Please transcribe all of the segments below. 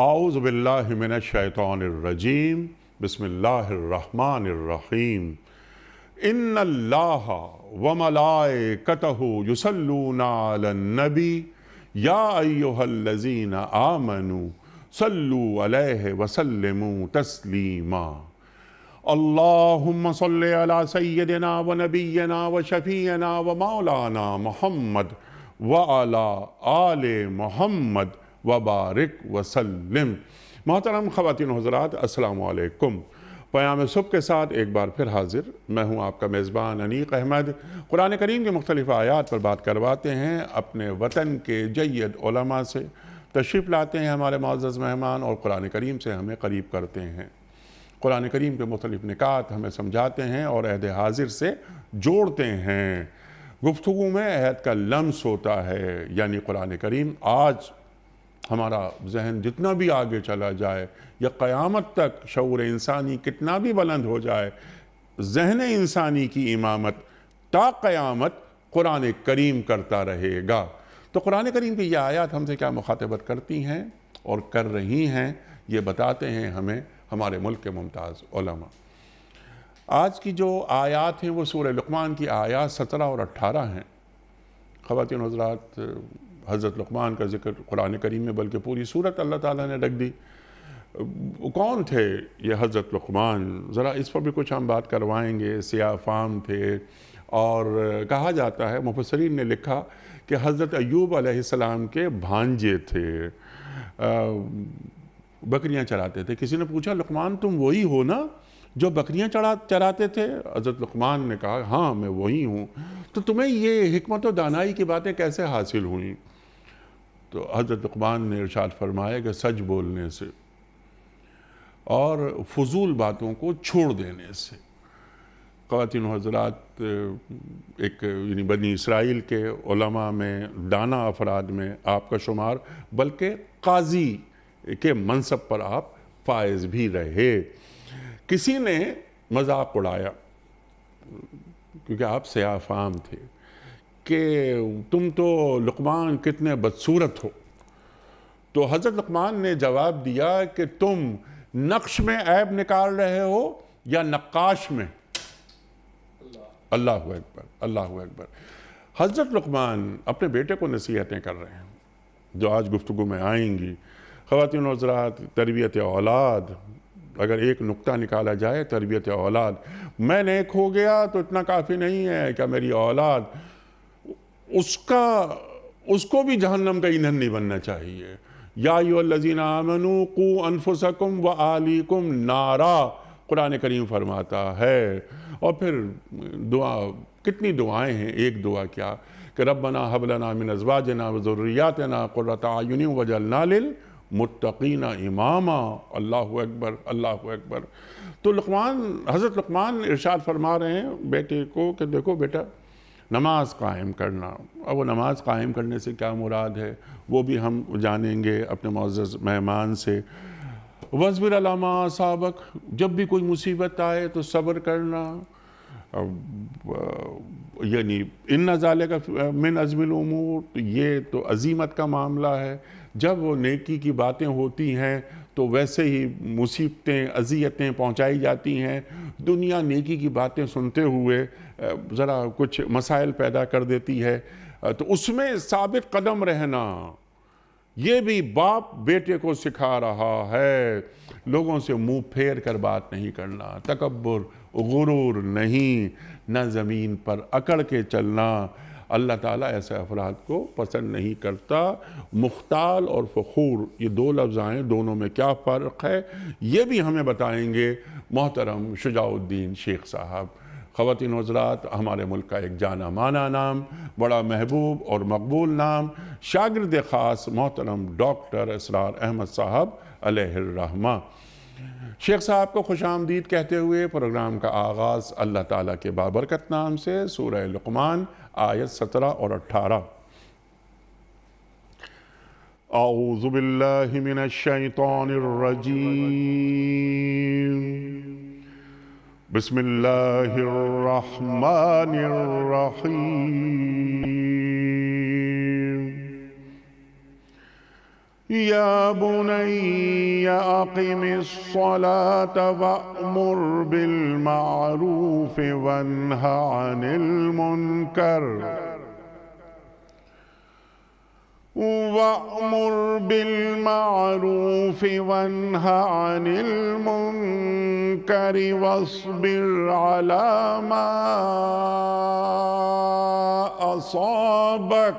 اعوذ باللہ من الشیطان الرجیم بسم اللہ الرحمن الرحیم ان اللہ وملائکتہ یصلون علی النبی یا ایہا الذین آمنوا صلوا علیہ وسلموا تسلیما اللہم صلی علی سیدنا و نبینا و شفیعنا و مولانا محمد وعلی آل محمد وبارک وسلم۔ محترم خواتین و حضرات، السلام علیکم۔ پیام صبح کے ساتھ ایک بار پھر حاضر میں ہوں آپ کا میزبان انیق احمد۔ قرآن کریم کے مختلف آیات پر بات کرواتے ہیں اپنے وطن کے جید علماء سے، تشریف لاتے ہیں ہمارے معزز مہمان اور قرآن کریم سے ہمیں قریب کرتے ہیں، قرآن کریم کے مختلف نکات ہمیں سمجھاتے ہیں اور عہد حاضر سے جوڑتے ہیں۔ گفتگو میں عہد کا لمس ہوتا ہے، یعنی قرآن کریم۔ آج ہمارا ذہن جتنا بھی آگے چلا جائے یا قیامت تک شعور انسانی کتنا بھی بلند ہو جائے، ذہن انسانی کی امامت تا قیامت قرآن کریم کرتا رہے گا۔ تو قرآن کریم کی یہ آیات ہم سے کیا مخاطبت کرتی ہیں اور کر رہی ہیں، یہ بتاتے ہیں ہمیں ہمارے ملک کے ممتاز علماء۔ آج کی جو آیات ہیں وہ سورہ لقمان کی آیات 17 اور 18 ہیں۔ خواتین و حضرات، حضرت لقمان کا ذکر قرآن کریم میں بلکہ پوری سورت اللہ تعالیٰ نے رکھ دی۔ کون تھے یہ حضرت لقمان؟ ذرا اس پر بھی کچھ ہم بات کروائیں گے۔ سیاہ فام تھے، اور کہا جاتا ہے، مفسرین نے لکھا کہ حضرت ایوب علیہ السلام کے بھانجے تھے، بکریاں چراتے تھے۔ کسی نے پوچھا لقمان تم وہی ہو نا جو بکریاں چراتے تھے؟ حضرت لقمان نے کہا ہاں میں وہی ہوں۔ تو تمہیں یہ حکمت و دانائی کی باتیں کیسے حاصل ہوئیں؟ تو حضرت لقمان نے ارشاد فرمایا کہ سچ بولنے سے اور فضول باتوں کو چھوڑ دینے سے۔ خواتین و حضرات، ایک یعنی بنی اسرائیل کے علماء میں، دانا افراد میں آپ کا شمار، بلکہ قاضی کے منصب پر آپ فائز بھی رہے۔ کسی نے مذاق اڑایا کیونکہ آپ سیاہ فام تھے کہ تم تو لقمان کتنے بدصورت ہو۔ تو حضرت لقمان نے جواب دیا کہ تم نقش میں عیب نکال رہے ہو یا نقاش میں؟ اللہ اکبر، اللہ اکبر۔ حضرت لقمان اپنے بیٹے کو نصیحتیں کر رہے ہیں جو آج گفتگو میں آئیں گی۔ خواتین و حضرات، تربیت اولاد، اگر ایک نقطہ نکالا جائے، تربیت اولاد۔ میں نیک ہو گیا تو اتنا کافی نہیں ہے کہ میری اولاد، اس کو بھی جہنم کا ایندھن نہیں بننا چاہیے۔ یا ایھا الذین آمنوا قوا انفسکم واہلیکم نارا، قرآن کریم فرماتا ہے۔ اور پھر دعا، کتنی دعائیں ہیں، ایک دعا کیا کہ ربنا ھب لنا من ازواجنا وذریاتنا قرۃ اعین واجعلنا للمتقین اماما۔ اللہ اکبر، اللہ اکبر۔ تو حضرت لقمان ارشاد فرما رہے ہیں بیٹے کو کہ دیکھو بیٹا، نماز قائم کرنا۔ اب وہ نماز قائم کرنے سے کیا مراد ہے وہ بھی ہم جانیں گے اپنے معزز مہمان سے۔ وَاصْبِرْ عَلَىٰ مَا أَصَابَكَ، جب بھی کوئی مصیبت آئے تو صبر کرنا۔ یعنی اِنَّ ذَلِكَ مِنْ عَزْمِ الْأُمُورِ، یہ تو عزیمت کا معاملہ ہے۔ جب وہ نیکی کی باتیں ہوتی ہیں تو ویسے ہی مصیبتیں، اذیتیں پہنچائی جاتی ہیں۔ دنیا نیکی کی باتیں سنتے ہوئے ذرا کچھ مسائل پیدا کر دیتی ہے، تو اس میں ثابت قدم رہنا، یہ بھی باپ بیٹے کو سکھا رہا ہے۔ لوگوں سے منہ پھیر کر بات نہیں کرنا، تکبر، غرور نہیں، نہ زمین پر اکڑ کے چلنا۔ اللہ تعالیٰ ایسے افراد کو پسند نہیں کرتا۔ مختال اور فخور، یہ دو لفظ آئیں، دونوں میں کیا فرق ہے یہ بھی ہمیں بتائیں گے محترم شجاع الدین شیخ صاحب۔ خواتین و حضرات، ہمارے ملک کا ایک جانا مانا نام، بڑا محبوب اور مقبول نام، شاگرد خاص محترم ڈاکٹر اسرار احمد صاحب علیہ الرحمہ۔ شیخ صاحب کو خوش آمدید کہتے ہوئے پروگرام کا آغاز اللہ تعالیٰ کے بابرکت نام سے، سورہ لقمان آیت 17 اور 18۔ اعوذ باللہ من الشیطان الرجیم، بسم اللہ الرحمن الرحیم۔ یا بنی اقم الصلاة وأمر بالمعروف وانہ عن المنکر وَأْمُرْ بِالْمَعْرُوفِ وَانْهَ عَنِ الْمُنْكَرِ وَاصْبِرْ عَلَى مَا أَصَابَكَ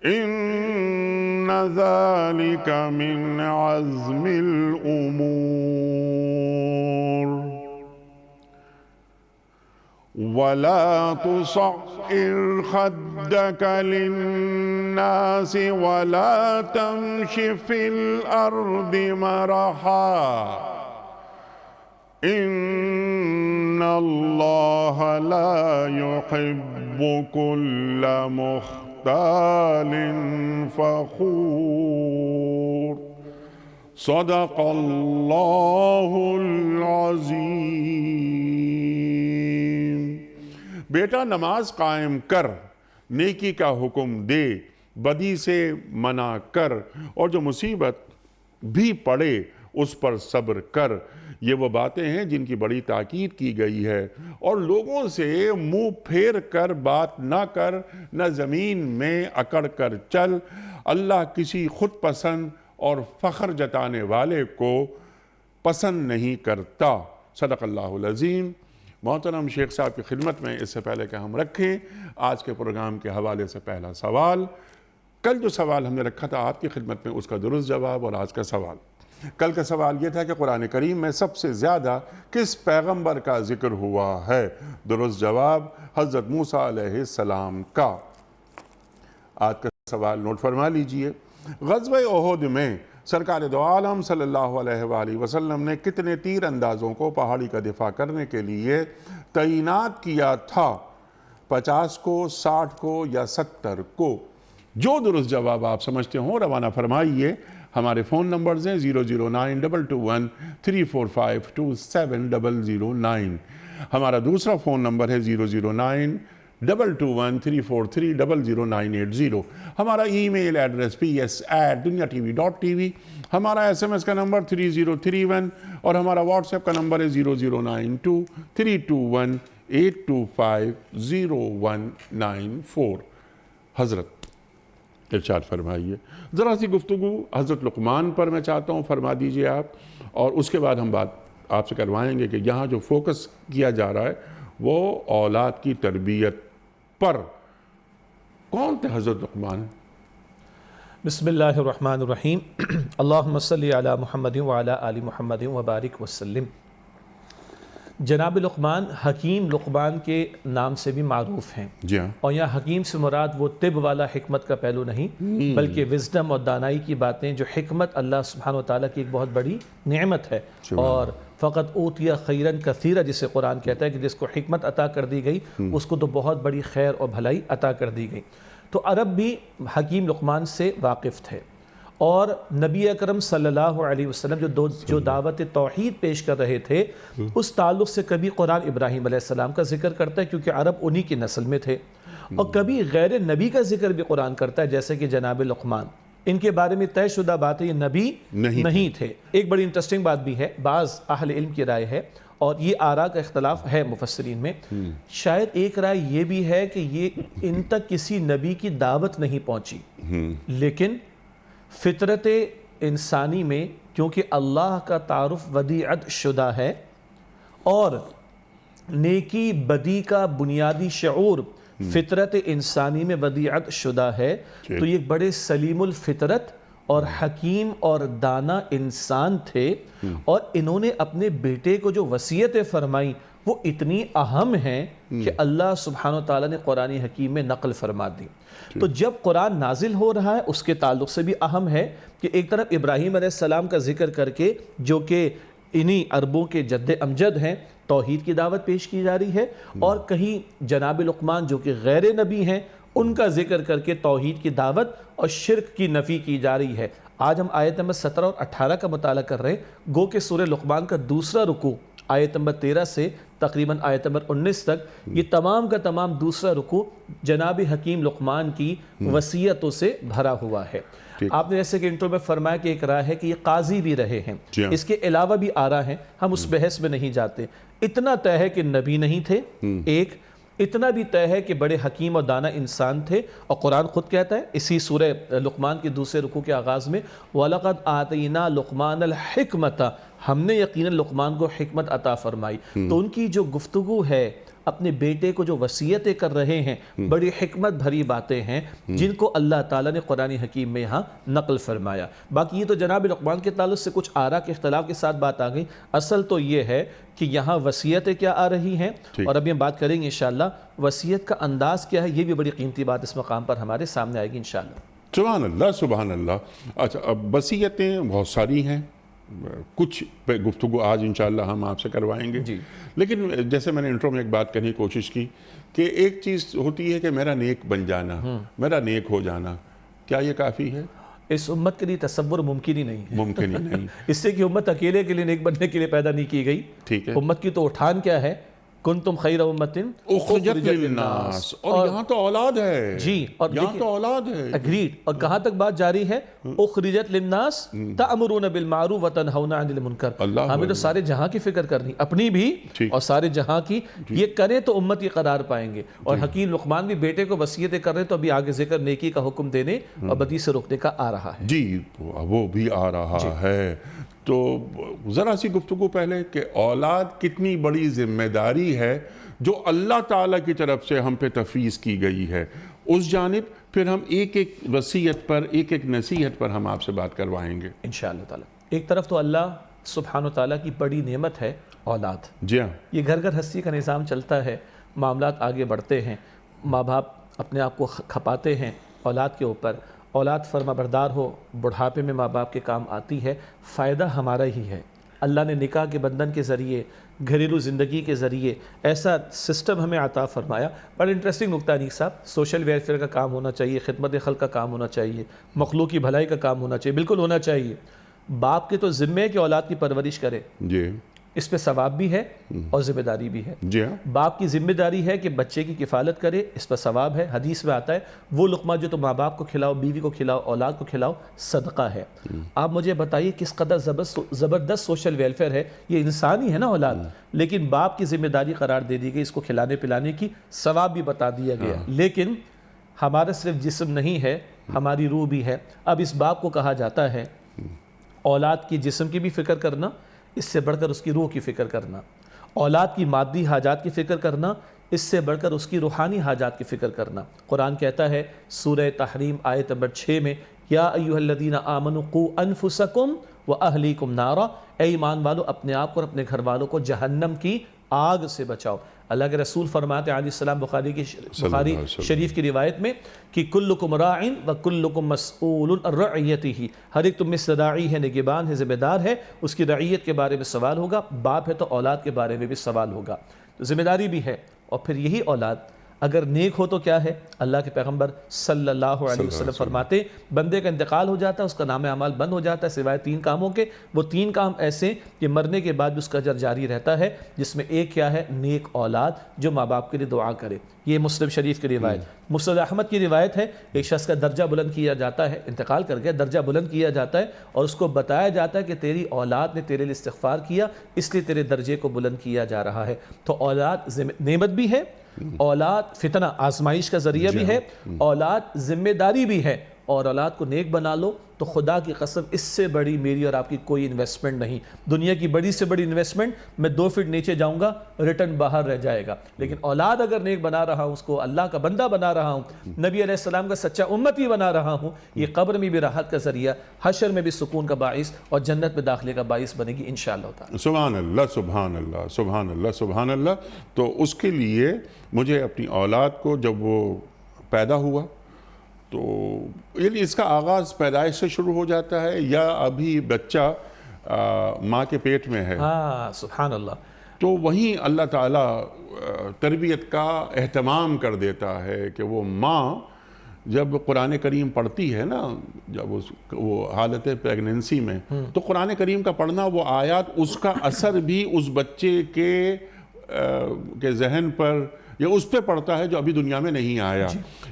إِنَّ ذَلِكَ مِنْ عَزْمِ الْأُمُورِ وَلَا تُصَعِّرْ خَدَّكَ لِلنَّاسِ وَلَا تَمْشِ فِي الْأَرْضِ مَرَحًا إِنَّ اللَّهَ لَا يُحِبُّ كُلَّ مُخْتَالٍ فَخُورٍ صدق اللہ العظیم۔ بیٹا نماز قائم کر، نیکی کا حکم دے، بدی سے منع کر، اور جو مصیبت بھی پڑے اس پر صبر کر۔ یہ وہ باتیں ہیں جن کی بڑی تاکید کی گئی ہے، اور لوگوں سے منہ پھیر کر بات نہ کر، نہ زمین میں اکڑ کر چل۔ اللہ کسی خود پسند اور فخر جتانے والے کو پسند نہیں کرتا۔ صدق اللہ العظیم۔ محترم شیخ صاحب کی خدمت میں اس سے پہلے کہ ہم رکھیں آج کے پروگرام کے حوالے سے پہلا سوال۔ کل جو سوال ہم نے رکھا تھا آپ کی خدمت میں، اس کا درست جواب اور آج کا سوال۔ کل کا سوال یہ تھا کہ قرآن کریم میں سب سے زیادہ کس پیغمبر کا ذکر ہوا ہے؟ درست جواب حضرت موسیٰ علیہ السلام کا۔ آج کا سوال نوٹ فرما لیجئے۔ غزوہ احد میں سرکار دو عالم صلی اللہ علیہ وآلہ وسلم نے کتنے تیر اندازوں کو پہاڑی کا دفاع کرنے کے لیے تعینات کیا تھا؟ 50 کو، 60 کو یا 70 کو؟ جو درست جواب آپ سمجھتے ہوں روانہ فرمائیے۔ ہمارے فون نمبرز ہیں 0092213452709۔ ہمارا دوسرا فون نمبر ہے 009221343000980۔ ہمارا ای میل ایڈریس ps@dunyatv.tv۔ ہمارا SMS کا نمبر 3031، اور ہمارا واٹس ایپ کا نمبر ہے 009232182509194۔ حضرت ارشاد فرمائیے۔ ذرا سی گفتگو حضرت لقمان پر میں چاہتا ہوں، فرما دیجئے آپ، اور اس کے بعد ہم بات آپ سے کروائیں گے کہ یہاں جو فوکس کیا جا رہا ہے وہ اولاد کی تربیت پر۔ کون تھے حضرت لقمان؟ بسم اللہ الرحمن الرحیم۔ اللہم صلی علی محمد وعلی آل محمد وبارک وسلم۔ جناب لقمان حکیم لقمان کے نام سے بھی معروف ہیں، جی ہاں، اور یہاں حکیم سے مراد وہ طب والا حکمت کا پہلو نہیں، بلکہ وزڈم اور دانائی کی باتیں، جو حکمت اللہ سبحانہ وتعالیٰ کی ایک بہت بڑی نعمت ہے۔ اور فقط اوتیہ خیرن کثیرہ جسے قرآن کہتا ہے کہ جس کو حکمت عطا کر دی گئی اس کو تو بہت بڑی خیر اور بھلائی عطا کر دی گئی۔ تو عرب بھی حکیم لقمان سے واقف تھے، اور نبی اکرم صلی اللہ علیہ وسلم جو دعوت توحید پیش کر رہے تھے اس تعلق سے کبھی قرآن ابراہیم علیہ السلام کا ذکر کرتا ہے کیونکہ عرب انہی کی نسل میں تھے، اور کبھی غیر نبی کا ذکر بھی قرآن کرتا ہے جیسے کہ جناب لقمان۔ ان کے بارے میں طے شدہ بات ہے یہ نبی نہیں تھے۔ ایک بڑی انٹرسٹنگ بات بھی ہے، بعض اہل علم کی رائے ہے، اور یہ آراء کا اختلاف ہے مفسرین میں، شاید ایک رائے یہ بھی ہے کہ یہ ان تک کسی نبی کی دعوت نہیں پہنچی، لیکن فطرت انسانی میں کیونکہ اللہ کا تعارف ودیعت شدہ ہے، اور نیکی بدی کا بنیادی شعور فطرت انسانی میں ودیعت شدہ ہے، تو یہ بڑے سلیم الفطرت اور حکیم اور دانا انسان تھے، اور انہوں نے اپنے بیٹے کو جو وصیتیں فرمائی وہ اتنی اہم ہیں کہ اللہ سبحانہ وتعالیٰ نے قرآن حکیم میں نقل فرما دی۔ تو جب قرآن نازل ہو رہا ہے اس کے تعلق سے بھی اہم ہے کہ ایک طرف ابراہیم علیہ السلام کا ذکر کر کے، جو کہ انہی عربوں کے جد امجد ہیں، توحید کی دعوت پیش کی جا رہی ہے، اور کہیں جناب لقمان جو کہ غیر نبی ہیں ان کا ذکر کر کے توحید کی دعوت اور شرک کی نفی کی جا رہی ہے۔ آج ہم آیت نمبر 17 اور 18 کا مطالعہ کر رہے ہیں، گو کہ سورہ لقمان کا دوسرا رکوع آیت نمبر 13 سے تقریباً آیت نمبر 19 تک، یہ تمام کا تمام دوسرا رکوع جناب حکیم لقمان کی وصیتوں سے بھرا ہوا ہے۔ آپ نے جیسے کہ انٹرو میں فرمایا کہ ایک رائے ہے کہ یہ قاضی بھی رہے ہیں، اس کے علاوہ بھی آراء ہیں، ہم اس بحث میں نہیں جاتے۔ اتنا طے ہے کہ نبی نہیں تھے، ایک اتنا بھی طے ہے کہ بڑے حکیم اور دانا انسان تھے، اور قرآن خود کہتا ہے اسی سورہ لقمان کے دوسرے رکوع کے آغاز میں وَلَقَدْ آتَيْنَا لُقْمَانَ الْحِكْمَةَ، ہم نے یقیناً لقمان کو حکمت عطا فرمائی۔ تو ان کی جو گفتگو ہے، اپنے بیٹے کو جو وصیتیں کر رہے ہیں، بڑی حکمت بھری باتیں ہیں جن کو اللہ تعالیٰ نے قرآن حکیم میں یہاں نقل فرمایا۔ باقی یہ تو جناب لقمان کے تعلق سے کچھ آراء کے اختلاف کے ساتھ بات آ گئی، اصل تو یہ ہے کہ یہاں وصیتیں کیا آ رہی ہیں، اور ابھی ہم بات کریں گے انشاءاللہ وصیت کا انداز کیا ہے، یہ بھی بڑی قیمتی بات اس مقام پر ہمارے سامنے آئے گی انشاءاللہ۔ سبحان اللہ سبحان اللہ۔ اچھا، اب وصیتیں بہت ساری ہیں، کچھ پہ گفتگو آج انشاءاللہ ہم آپ سے کروائیں گے، لیکن جیسے میں نے انٹرو میں ایک بات کرنے کی کوشش کی کہ ایک چیز ہوتی ہے کہ میرا نیک بن جانا، میرا نیک ہو جانا، کیا یہ کافی ہے؟ اس امت کے لیے تصور ممکن ہی نہیں ہے، ممکن ہی نہیں۔ اس سے کہ امت اکیلے کے لیے نیک بننے کے لیے پیدا نہیں کی گئی، ٹھیک ہے، امت کی تو اٹھان کیا ہے، کنتم خیر امت اخرجت للناس، اور یہاں تو اولاد ہے، جی، اور یہاں تو اولاد ہے، اگریڈ، اور کہاں تک بات جاری ہے، اخرجت للناس تأمرون بالمعروف وتنہون عن المنکر۔ ہمیں تو سارے جہاں کی فکر کرنی، اپنی بھی اور سارے جہاں کی، یہ کریں تو امت یہ قرار پائیں گے۔ اور حکیم لقمان بھی بیٹے کو وصیتیں کر رہے ہیں، تو ابھی آگے ذکر نیکی کا حکم دینے اور بدی سے روکنے کا آ رہا ہے۔ جی وہ بھی آ رہا ہے۔ تو ذرا سی گفتگو پہلے کہ اولاد کتنی بڑی ذمہ داری ہے جو اللہ تعالیٰ کی طرف سے ہم پہ تفویض کی گئی ہے، اس جانب پھر ہم ایک ایک وصیت پر، ایک ایک نصیحت پر ہم آپ سے بات کروائیں گے انشاءاللہ تعالیٰ۔ ایک طرف تو اللہ سبحانہ وتعالیٰ کی بڑی نعمت ہے اولاد، جی ہاں، یہ گھر گھر ہستی کا نظام چلتا ہے، معاملات آگے بڑھتے ہیں، ماں باپ اپنے آپ کو کھپاتے ہیں اولاد کے اوپر، اولاد فرما بردار ہو، بڑھاپے میں ماں باپ کے کام آتی ہے، فائدہ ہمارا ہی ہے۔ اللہ نے نکاح کے بندھن کے ذریعے، گھریلو زندگی کے ذریعے ایسا سسٹم ہمیں عطا فرمایا۔ بڑا انٹرسٹنگ نکتہ انیس صاحب، سوشل ویلفیئر کا کام ہونا چاہیے، خدمت خلق کا کام ہونا چاہیے، مخلوق کی بھلائی کا کام ہونا چاہیے، بالکل ہونا چاہیے۔ باپ کے تو ذمہ ہے کہ اولاد کی پرورش کرے، جی، اس پہ ثواب بھی ہے اور ذمہ داری بھی ہے۔ جی ہاں، باپ کی ذمہ داری ہے کہ بچے کی کفالت کرے، اس پر ثواب ہے، حدیث میں آتا ہے وہ لقمہ جو تم ماں باپ کو کھلاؤ، بیوی کو کھلاؤ، اولاد کو کھلاؤ، صدقہ ہے۔ آپ مجھے بتائیے کس قدر زبردست سوشل ویلفیئر ہے، یہ انسان ہی ہے نا اولاد، لیکن باپ کی ذمہ داری قرار دے دی گئی، اس کو کھلانے پلانے کی، ثواب بھی بتا دیا گیا۔ لیکن ہمارا صرف جسم نہیں ہے، ہماری روح بھی ہے۔ اب اس باپ کو کہا جاتا ہے اولاد کی جسم کی بھی فکر کرنا، اس سے بڑھ کر اس کی روح کی فکر کرنا، اولاد کی مادی حاجات کی فکر کرنا، اس سے بڑھ کر اس کی روحانی حاجات کی فکر کرنا۔ قرآن کہتا ہے سورہ تحریم آیت نمبر 6 میں، یا ایھا الذین آمنوا قوا انفسکم واہلیکم نارا، اے ایمان والو اپنے آپ کو اور اپنے گھر والوں کو جہنم کی آگ سے بچاؤ۔ اللہ کے رسول فرماتے ہیں علیہ السلام، بخاری شریف کی روایت میں کہ کلکم راعٍ وکلکم مسئول عن رعیتہ، ہر ایک تم میں سے راعی ہے، نگہبان ہے، ذمہ دار ہے، اس کی رعیت کے بارے میں سوال ہوگا، باپ ہے تو اولاد کے بارے میں بھی سوال ہوگا، تو ذمہ داری بھی ہے۔ اور پھر یہی اولاد اگر نیک ہو تو کیا ہے، اللہ کے پیغمبر صلی اللہ علیہ وسلم فرماتے بندے کا انتقال ہو جاتا ہے، اس کا نام اعمال بند ہو جاتا ہے سوائے 3 کاموں کے، وہ 3 کام ایسے کہ مرنے کے بعد بھی اس کا اجر جاری رہتا ہے، جس میں ایک کیا ہے، نیک اولاد جو ماں باپ کے لیے دعا کرے۔ یہ مسلم شریف کی روایت۔ مسند احمد کی روایت ہے، ایک شخص کا درجہ بلند کیا جاتا ہے، انتقال کر گیا، درجہ بلند کیا جاتا ہے اور اس کو بتایا جاتا ہے کہ تیری اولاد نے تیرے لیے استغفار کیا، اس لیے تیرے درجے کو بلند کیا جا رہا ہے۔ تو اولاد نعمت بھی ہے، اولاد فتنہ آزمائش کا ذریعہ بھی ہے، اولاد ذمہ داری بھی ہے، اور اولاد کو نیک بنا لو تو خدا کی قسم اس سے بڑی میری اور آپ کی کوئی انویسٹمنٹ نہیں۔ دنیا کی بڑی سے بڑی انویسٹمنٹ میں 2 فٹ نیچے جاؤں گا، ریٹرن باہر رہ جائے گا، لیکن اولاد اگر نیک بنا رہا ہوں، اس کو اللہ کا بندہ بنا رہا ہوں، نبی علیہ السلام کا سچا امتی بنا رہا ہوں، یہ قبر میں بھی راحت کا ذریعہ، حشر میں بھی سکون کا باعث اور جنت میں داخلے کا باعث بنے گی انشاءاللہ تعالی۔ سبحان اللہ سبحان اللہ سبحان اللہ سبحان اللہ۔ تو اس کے لیے مجھے اپنی اولاد کو جب وہ پیدا ہوا تو یعنی اس کا آغاز پیدائش سے شروع ہو جاتا ہے یا ابھی بچہ ماں کے پیٹ میں ہے؟ ہاں سبحان اللہ۔ تو وہیں اللہ تعالیٰ تربیت کا اہتمام کر دیتا ہے کہ وہ ماں جب قرآن کریم پڑھتی ہے نا، جب وہ حالت پریگننسی میں، تو قرآن کریم کا پڑھنا، وہ آیات، اس کا اثر بھی اس بچے کے کے ذہن پر یا اس پہ پڑتا ہے جو ابھی دنیا میں نہیں آیا.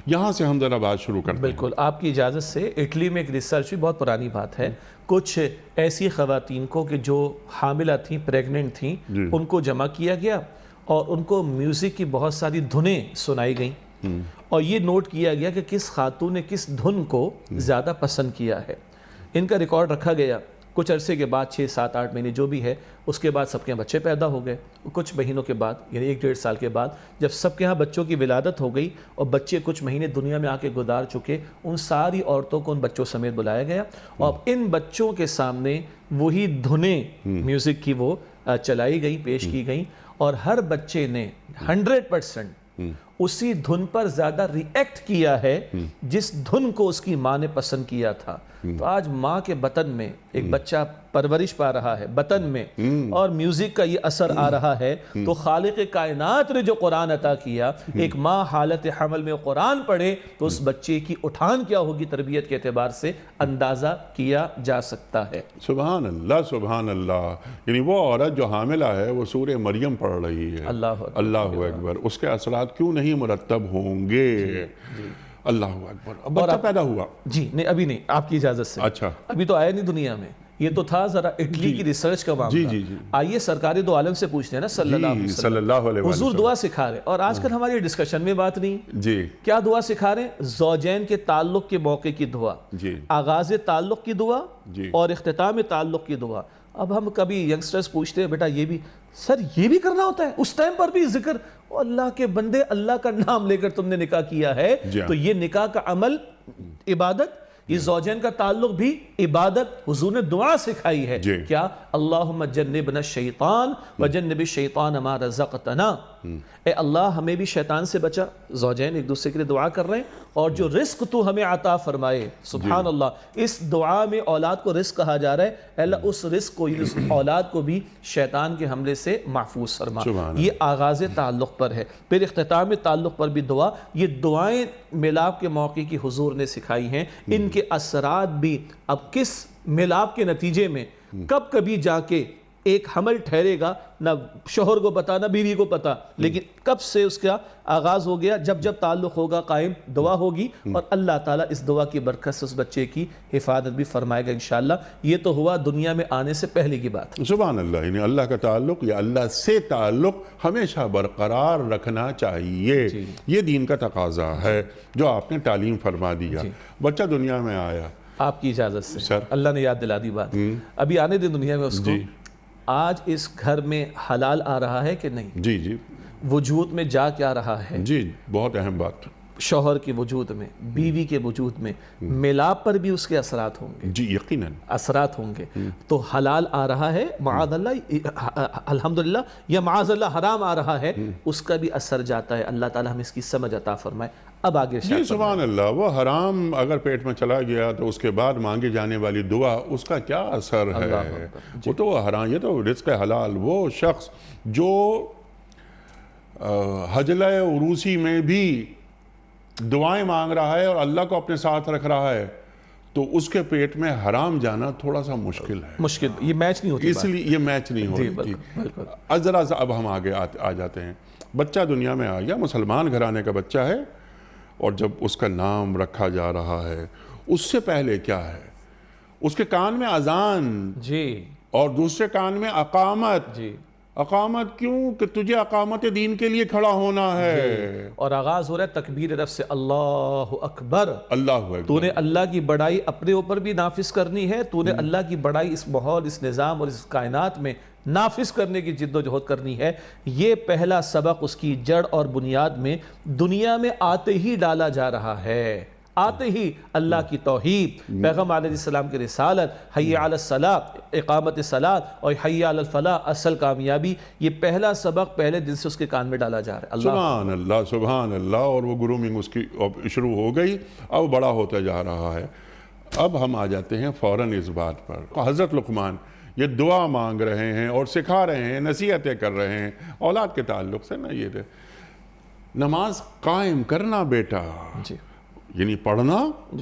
یہاں سے ہم ذرا بات شروع کرتے ہیں. بالکل آپ کی اجازت سے اٹلی میں ایک ریسرچ بھی بہت پرانی بات ہے. کچھ ایسی خواتین کو کہ جو حاملہ تھیں، پریگننٹ تھیں، ان کو جمع کیا گیا اور ان کو میوزک کی بہت ساری دھنیں سنائی گئیں اور یہ نوٹ کیا گیا کہ کس خاتون نے کس دھن کو زیادہ پسند کیا ہے. ان کا ریکارڈ رکھا گیا. کچھ عرصے کے بعد 6 7 8 مہینے جو بھی ہے اس کے بعد سب کے یہاں بچے پیدا ہو گئے. کچھ مہینوں کے بعد یعنی 1 1.5 سال کے بعد جب سب کے یہاں بچوں کی ولادت ہو گئی اور بچے کچھ مہینے دنیا میں آ کے گزار چکے، ان ساری عورتوں کو ان بچوں سمیت بلایا گیا اور ان بچوں کے سامنے وہی دھنیں میوزک کی وہ چلائی گئی، پیش کی گئیں اور ہر بچے نے 100% اسی دھن پر زیادہ ری ایکٹ کیا ہے جس دھن کو اس کی ماں نے پسند کیا تھا. تو آج ماں کے بطن میں ایک بچہ پرورش پا رہا ہے بطن میں اور میوزک کا یہ اثر آ رہا ہے. تو خالق کائنات نے جو قرآن عطا کیا، ایک ماں حالت حمل میں قرآن پڑھے تو اس بچے کی اٹھان کیا ہوگی تربیت کے اعتبار سے اندازہ کیا جا سکتا ہے. سبحان اللہ سبحان اللہ. یعنی وہ عورت جو حاملہ ہے وہ سورہ مریم پڑھ رہی ہے. اللہ اکبر. اس کے اثرات کیوں نہیں مرتب ہوں گے؟ اللہ اکبر. اب بچہ پیدا ہوا؟ جی نہیں، ابھی نہیں، آپ کی اجازت سے. اچھا. ابھی تو آیا نہیں دنیا میں. یہ تو تھا ذرا اٹلی کی ریسرچ کا معاملہ. آئیے سرکار دو عالم سے پوچھتے ہیں نا صلی اللہ علیہ وسلم. حضور دعا سکھا رہے اور آج کل ہماری ڈسکشن میں بات نہیں. جی. کیا دعا سکھا رہے ہیں؟ زوجین کے تعلق کے موقع کی دعا، آغاز تعلق کی دعا اور اختتام تعلق کی دعا. اب ہم کبھی ینگسٹرز پوچھتے ہیں بیٹا یہ بھی سر یہ بھی کرنا ہوتا ہے؟ اس ٹائم پر بھی ذکر؟ اللہ کے بندے، اللہ کا نام لے کر تم نے نکاح کیا ہے تو یہ نکاح کا عمل عبادت، یہ زوجین کا تعلق بھی عبادت. حضور نے دعا سکھائی ہے کیا؟ اللہم جنبنا الشیطان وجنب الشیطان ما رزقتنا. اے اللہ ہمیں بھی شیطان سے بچا. زوجین ایک دوسرے کے لیے دعا کر رہے ہیں اور جو رزق تو ہمیں عطا فرمائے. سبحان اللہ. اس دعا میں اولاد کو رزق کہا جا رہا ہے. اے اللہ اس رزق کو، اس اولاد کو بھی شیطان کے حملے سے محفوظ فرما. یہ آغاز تعلق پر ہے. پھر اختتام تعلق پر بھی دعا. یہ دعائیں میلاد کے موقع کی حضور نے سکھائی ہیں. ان کے اثرات بھی اب کس میلاد کے نتیجے میں کب کبھی جا کے ایک حمل ٹھہرے گا، نہ شوہر کو پتا نہ بیوی کو پتا، لیکن کب سے اس کا آغاز ہو گیا؟ جب تعلق ہوگا قائم، دعا ہوگی اور اللہ تعالیٰ اس دعا کی برکت سے اس بچے کی حفاظت بھی فرمائے گا انشاءاللہ. یہ تو ہوا دنیا میں آنے سے پہلے کی بات. سبحان اللہ. یعنی اللہ کا تعلق یا اللہ سے تعلق ہمیشہ برقرار رکھنا چاہیے. یہ دین کا تقاضا ہے جو آپ نے تعلیم فرما دیا. بچہ دنیا میں آیا آپ کی اجازت سے، اللہ نے یاد دلا دی بات. ابھی آنے دیں دنیا میں اس کو. آج اس گھر میں حلال آ رہا ہے کہ نہیں؟ جی. وجود میں جا کیا رہا ہے؟ جی بہت اہم بات. شوہر کے وجود میں، بیوی کے وجود میں، میلاد پر بھی اس کے اثرات ہوں گے. جی یقیناً اثرات ہوں گے. تو حلال آ رہا ہے معاذ اللہ، الحمدللہ، یا معاذ اللہ حرام آ رہا ہے، اس کا بھی اثر جاتا ہے. اللہ تعالیٰ ہمیں اس کی سمجھ عطا فرمائے. اب آگے جی سبحان اللہ. وہ حرام اگر پیٹ میں چلا گیا تو اس کے بعد مانگی جانے والی دعا اس کا کیا اثر ہے؟ وہ تو حرام، یہ تو رزق حلال. وہ شخص جو حجلہ عروسی میں بھی دعائیں مانگ رہا ہے اور اللہ کو اپنے ساتھ رکھ رہا ہے تو اس کے پیٹ میں حرام جانا تھوڑا سا مشکل ہے. مشکل، یہ میچ نہیں ہوتی. اس لیے یہ میچ نہیں ہو رہی. ذرا سا اب ہم آگے آ جاتے ہیں. بچہ دنیا میں آ گیا، مسلمان گھرانے کا بچہ ہے اور جب اس کا نام رکھا جا رہا ہے اس سے پہلے کیا ہے؟ اس کے کان میں اذان اور دوسرے کان میں اقامت. اقامت کیوں؟ کہ تجھے اقامت دین کے لیے کھڑا ہونا ہے. اور آغاز ہو رہا ہے تکبیر رب سے، اللہ اکبر. اللہ اکبر. تو نے اللہ کی بڑائی اپنے اوپر بھی نافذ کرنی ہے. تو نے اللہ کی بڑائی اس ماحول، اس نظام اور اس کائنات میں نافذ کرنے کی جد و جہد کرنی ہے. یہ پہلا سبق اس کی جڑ اور بنیاد میں دنیا میں آتے ہی ڈالا جا رہا ہے. آتے ہی اللہ کی توحید، پیغمبر علیہ السلام کی رسالت، حی علی الصلاۃ، اقامت صلاۃ اور حی علی الفلاح، اصل کامیابی. یہ پہلا سبق پہلے دن سے اس کے کان میں ڈالا جا رہا ہے. سبحان اللہ سبحان اللہ. اور وہ گرومنگ اس کی شروع ہو گئی، اب بڑا ہوتا جا رہا ہے. اب ہم آ جاتے ہیں فوراً اس بات پر. حضرت لقمان یہ دعا مانگ رہے ہیں اور سکھا رہے ہیں، نصیحتیں کر رہے ہیں اولاد کے تعلق سے. نا یہ نماز قائم کرنا بیٹا. یعنی پڑھنا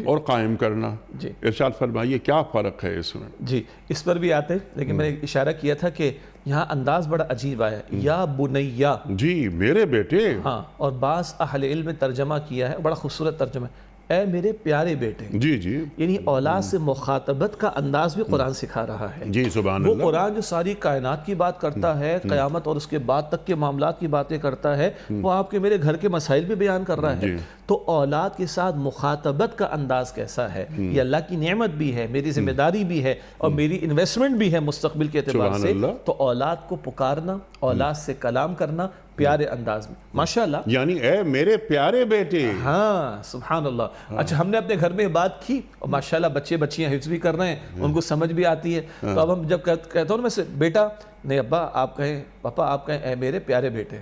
اور قائم کرنا. جی ارشاد فرمائیے کیا فرق ہے اس میں؟ جی اس پر بھی آتے ہیں، لیکن میں نے اشارہ کیا تھا کہ یہاں انداز بڑا عجیب آیا، یا بنیا. جی میرے بیٹے. ہاں، اور بعض اہل علم نے ترجمہ کیا ہے، بڑا خوبصورت ترجمہ ہے، اے میرے پیارے بیٹے. جی جی یعنی اولاد سے مخاطبت کا انداز بھی قرآن سکھا رہا ہے. جی سبحان وہ اللہ. قرآن جو ساری کائنات کی بات کرتا ہے، قیامت اور اس کے بعد تک کے معاملات کی باتیں کرتا ہے، وہ آپ کے میرے گھر کے مسائل بھی بیان کر رہا ہے. تو اولاد کے ساتھ مخاطبت کا انداز کیسا ہے؟ یہ اللہ کی نعمت بھی ہے، میری ذمہ داری بھی ہے، اور میری انویسٹمنٹ بھی ہے مستقبل کے اعتبار سے. تو اولاد کو پکارنا، اولاد سے کلام کرنا پیارے انداز میں، ماشاءاللہ. یعنی اے میرے پیارے بیٹے. ہاں سبحان اللہ. اچھا ہم نے اپنے گھر میں بات کی اور ماشاءاللہ بچے بچیاں حفظ بھی کر رہے ہیں، ان کو سمجھ بھی آتی ہے. تو اب ہم جب کہتا ہوں نا میں سے بیٹا نہیں ابا آپ کہیں، پاپا آپ کہیں اے میرے پیارے بیٹے،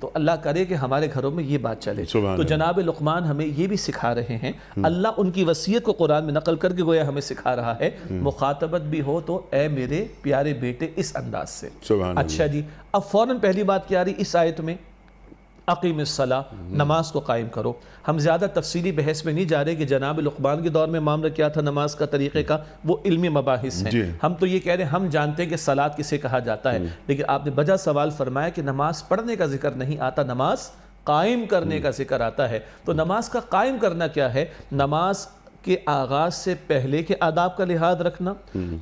تو اللہ کرے کہ ہمارے گھروں میں یہ بات چلے. تو جناب لقمان ہمیں یہ بھی سکھا رہے ہیں، اللہ ان کی وصیت کو قرآن میں نقل کر کے گویا ہمیں سکھا رہا ہے مخاطبت بھی ہو تو اے میرے پیارے بیٹے اس انداز سے. اچھا جی اب فوراً پہلی بات کیا آ رہی اس آیت میں؟ اقیم الصلاۃ، نماز کو قائم کرو. ہم زیادہ تفصیلی بحث میں نہیں جا رہے کہ جناب لقمان کے دور میں معاملہ کیا تھا نماز کا طریقے کا، وہ علمی مباحث ہیں. ہم تو یہ کہہ رہے ہیں ہم جانتے ہیں کہ صلاۃ کسے کہا جاتا ہے، لیکن آپ نے بجا سوال فرمایا کہ نماز پڑھنے کا ذکر نہیں آتا، نماز قائم کرنے کا ذکر آتا ہے. تو نماز کا قائم کرنا کیا ہے؟ نماز کے آغاز سے پہلے کے آداب کا لحاظ رکھنا،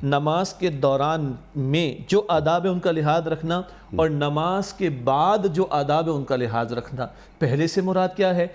نماز کے دوران میں جو آداب ہے ان کا لحاظ رکھنا، اور نماز کے بعد جو آداب ہے ان کا لحاظ رکھنا. پہلے سے مراد کیا ہے؟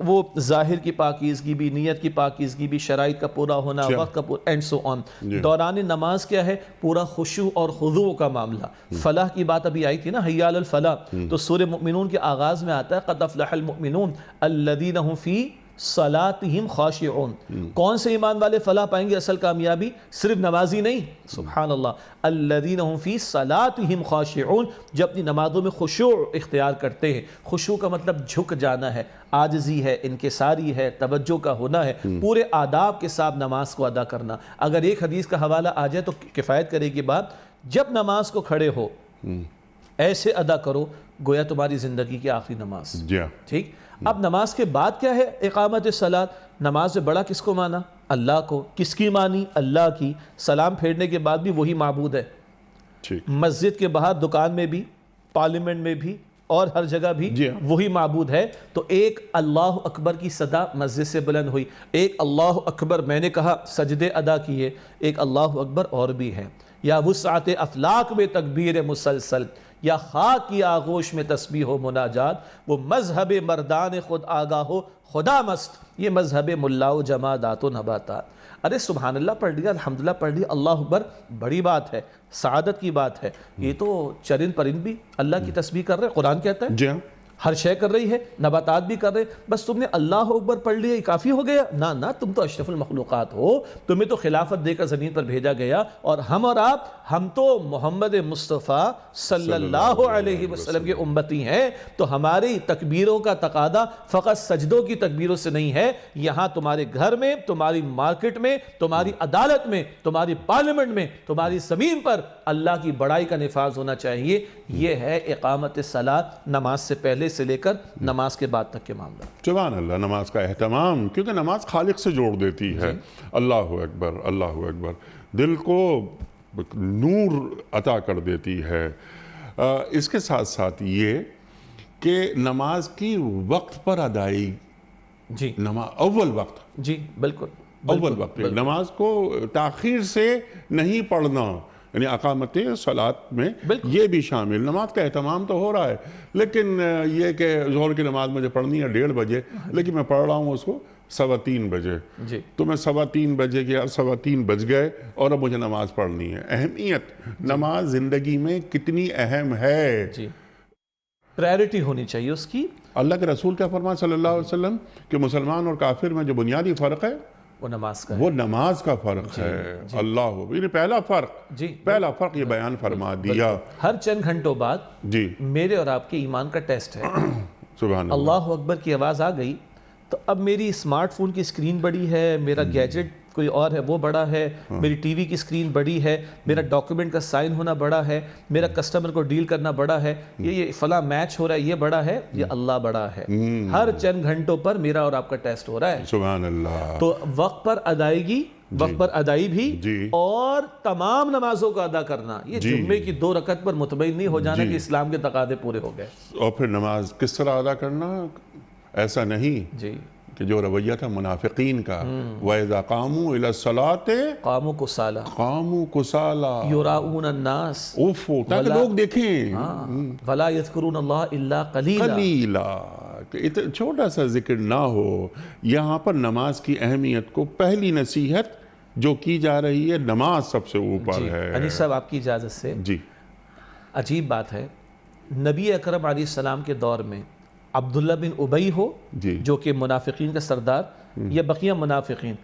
وہ ظاہر کی پاکیزگی بھی، نیت کی پاکیزگی بھی، شرائط کا پورا ہونا، وقت کا پورا اینڈ سو آن. دوران نماز کیا ہے؟ پورا خشوع اور خضوع کا معاملہ. فلاح کی بات ابھی آئی تھی نا، حی علی الفلاح، تو سورہ مؤمنون کے آغاز میں آتا ہے قد افلح المؤمنون الذین هم فی صلاتہم خاشعون. کون سے ایمان والے فلاح پائیں گے، اصل کامیابی؟ صرف نمازی نہیں، سبحان اللہ، الذین هم فی صلاتہم خاشعون، جو اپنی نمازوں میں خشوع اختیار کرتے ہیں. خشوع کا مطلب جھک جانا ہے، عاجزی ہے، انکساری ہے، توجہ کا ہونا ہے، پورے آداب کے ساتھ نماز کو ادا کرنا. اگر ایک حدیث کا حوالہ آ جائے تو کفایت کرے گی بات، جب نماز کو کھڑے ہو ایسے ادا کرو گویا تمہاری زندگی کی آخری نماز. ٹھیک. اب نماز کے بعد کیا ہے؟ اقامت الصلاۃ. نماز سے بڑا کس کو مانا؟ اللہ کو. کس کی مانی؟ اللہ کی. سلام پھیرنے کے بعد بھی وہی معبود ہے. مسجد کے باہر، دکان میں بھی، پارلیمنٹ میں بھی، اور ہر جگہ بھی وہی معبود ہے. تو ایک اللہ اکبر کی صدا مسجد سے بلند ہوئی، ایک اللہ اکبر میں نے کہا سجدے ادا کیے، ایک اللہ اکبر اور بھی ہے. یا وسعت افلاک میں تکبیر مسلسل، یا خاک کی آغوش میں تسبیح و مناجات. وہ مذہب مردان خود آگاہ ہو خدا مست، یہ مذہب ملا و جمادات و نباتات. ارے سبحان اللہ پڑھ لیا، الحمدللہ پڑھ لیا، اللہ اکبر بڑی بات ہے، سعادت کی بات ہے. یہ تو چرند پرند بھی اللہ کی تسبیح کر رہے ہیں. قرآن کہتا ہے ہر شے کر رہی ہے، نباتات بھی کر رہے، بس تم نے اللہ اکبر پڑھ لیا یہ کافی ہو گیا؟ نہ تم تو اشرف المخلوقات ہو، تمہیں تو خلافت دے کر زمین پر بھیجا گیا. اور ہم اور آپ، ہم تو محمد مصطفیٰ صلی اللہ علیہ وسلم کے امتی ہیں. تو ہماری تکبیروں کا تقاضا فقط سجدوں کی تکبیروں سے نہیں ہے. یہاں تمہارے گھر میں، تمہاری مارکیٹ میں، تمہاری عدالت میں، تمہاری پارلیمنٹ میں، تمہاری زمین پر اللہ کی بڑائی کا نفاذ ہونا چاہیے. یہ ہے اقامت الصلاۃ، نماز سے پہلے سے لے کر نماز کے بعد تک کے معاملہ. سبحان اللہ. نماز کا اہتمام، کیونکہ نماز خالق سے جوڑ دیتی ہے. اللہ اکبر، اللہ اکبر، دل کو نور عطا کر دیتی ہے. اس کے ساتھ ساتھ یہ کہ نماز کی وقت پر ادائیگی، اول وقت، جی بالکل اول وقت، نماز کو تاخیر سے نہیں پڑھنا، یعنی اقامت صلاۃ میں یہ بھی شامل. نماز کا اہتمام تو ہو رہا ہے، لیکن یہ کہ ظہر کی نماز مجھے پڑھنی ہے 1:30 بجے، لیکن میں پڑھ رہا ہوں اس کو 3:15 بجے. تو میں 3:15 بجے گیا، 3:15 بج گئے اور اب مجھے نماز پڑھنی ہے. اہمیت نماز زندگی میں کتنی اہم ہے، پرائرٹی ہونی چاہیے اس کی. اللہ کے رسول کیا فرمایا صلی اللہ علیہ وسلم کہ مسلمان اور کافر میں جو بنیادی فرق ہے وہ نماز کا ہے. وہ نماز کا فرق ہے. اللہ یعنی پہلا فرق یہ بیان فرما دیا. ہر چند گھنٹوں بعد میرے اور آپ کے ایمان کا ٹیسٹ ہے. سبحان اللہ اکبر کی آواز آ گئی تو اب میری اسمارٹ فون کی اسکرین بڑی ہے، میرا گیجٹ کوئی اور ہے وہ بڑا ہے، میری ٹی وی کی اسکرین بڑی ہے، میرا ڈاکیومنٹ کا سائن ہونا بڑا ہے، میرا کسٹمر کو ڈیل کرنا بڑا ہے، یہ فلاں میچ ہو رہا ہے یہ بڑا ہے، یہ اللہ بڑا ہے۔ ہر چند گھنٹوں پر میرا اور آپ کا ٹیسٹ ہو رہا ہے۔ سبحان اللہ۔ تو وقت پر ادائیگی، وقت پر ادائی بھی، جی اور تمام نمازوں کو ادا کرنا، یہ جمعے کی 2 رکعت پر مطمئن نہیں ہو جانا کہ اسلام کے تقاضے پورے ہو گئے۔ اور پھر نماز کس طرح ادا کرنا؟ ایسا نہیں جی، کہ جو رویہ تھا منافقین کا، وَإِذَا قَامُوا إِلَى الصَّلَاةِ قاموا کسالى قَامُوا كُسَالَىٰ، یراؤون الناس اوف تاکہ لوگ دیکھیں ولا یذکرون اللہ الا قلیلا۔ قلیلا، کہ چھوٹا سا ذکر نہ ہو۔ یہاں پر نماز کی اہمیت کو پہلی نصیحت جو کی جا رہی ہے، نماز سب سے اوپر ہے۔ انیس صاحب آپ کی اجازت سے جی عجیب بات ہے، نبی اکرم علیہ السلام کے دور میں عبداللہ بن ابی ہو جی جو کہ منافقین کا سردار، یا بقیہ منافقین،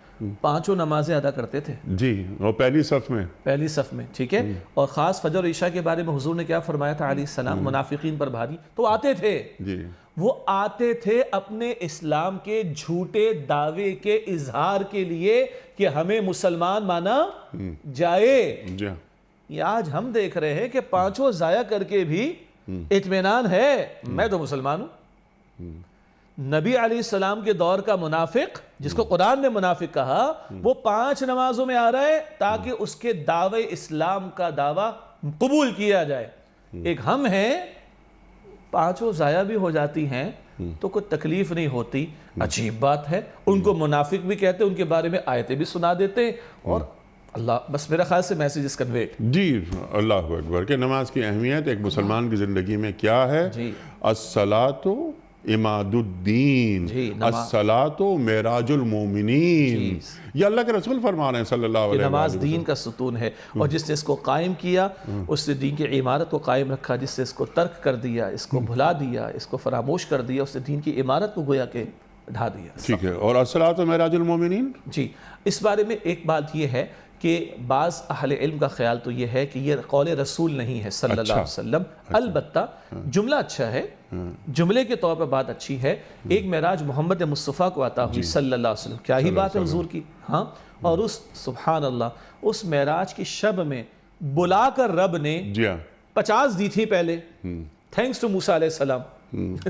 5 نمازیں ادا کرتے تھے جی، اور پہلی صف میں پہلی صف میں، ٹھیک ہے؟ اور خاص فجر اور عشاء کے بارے میں حضور نے کیا فرمایا تھا علیہ السلام؟ منافقین پر بھاری تو آتے تھے، جی وہ آتے تھے اپنے اسلام کے جھوٹے دعوے کے اظہار کے لیے کہ ہمیں مسلمان مانا جائے۔ جی یہ آج ہم دیکھ رہے ہیں کہ 5 ضائع کر کے بھی اطمینان ہے، میں تو مسلمان ہوں۔ نبی علیہ السلام کے دور کا منافق، جس کو قرآن نے منافق کہا، وہ 5 نمازوں میں آ رہا ہے تاکہ اس کے دعوے اسلام کا دعویٰ قبول کیا جائے۔ ایک ہم ہیں، 5 ضائع بھی ہو جاتی ہیں تو کوئی تکلیف نہیں ہوتی۔ عجیب بات ہے، ان کو منافق بھی کہتے ہیں، ان کے بارے میں آیتیں بھی سنا دیتے ہیں، اور اللہ، بس میرا خیال سے میسیج از کنویٹ۔ جی اللہ اکبر، کہ نماز کی اہمیت ایک مسلمان کی زندگی میں کیا ہے؟ جی الصلاۃ عماد الدین، جی، الصلاۃ معراج المومنین، یہ اللہ کے رسول فرما رہے ہیں صلی اللہ علیہ نماز وسلم۔ دین کا ستون ہے، اور جس نے اس کو قائم کیا اس نے دین کی عمارت کو قائم رکھا، جس نے اس کو ترک کر دیا، اس کو بھلا دیا، اس کو فراموش کر دیا، اس نے دین کی عمارت کو گویا کہ ڈھا دیا۔ ٹھیک ہے، اور الصلاۃ معراج المومنین؟ جی، اس بارے میں ایک بات یہ ہے کہ بعض اہل علم کا خیال تو یہ ہے کہ یہ قول رسول نہیں ہے صلی اللہ علیہ وسلم، البتہ جملہ اچھا ہے، جملے کے طور پر بات اچھی ہے۔ ایک معراج محمد مصطفیٰ کو عطا ہوئی صلی اللہ علیہ وسلم، کیا ہی بات ہے حضور کی، ہاں، اور اس سبحان اللہ اس معراج کی شب میں بلا کر رب نے 50 دی تھی پہلے، تھینکس ٹو موسیٰ علیہ السلام،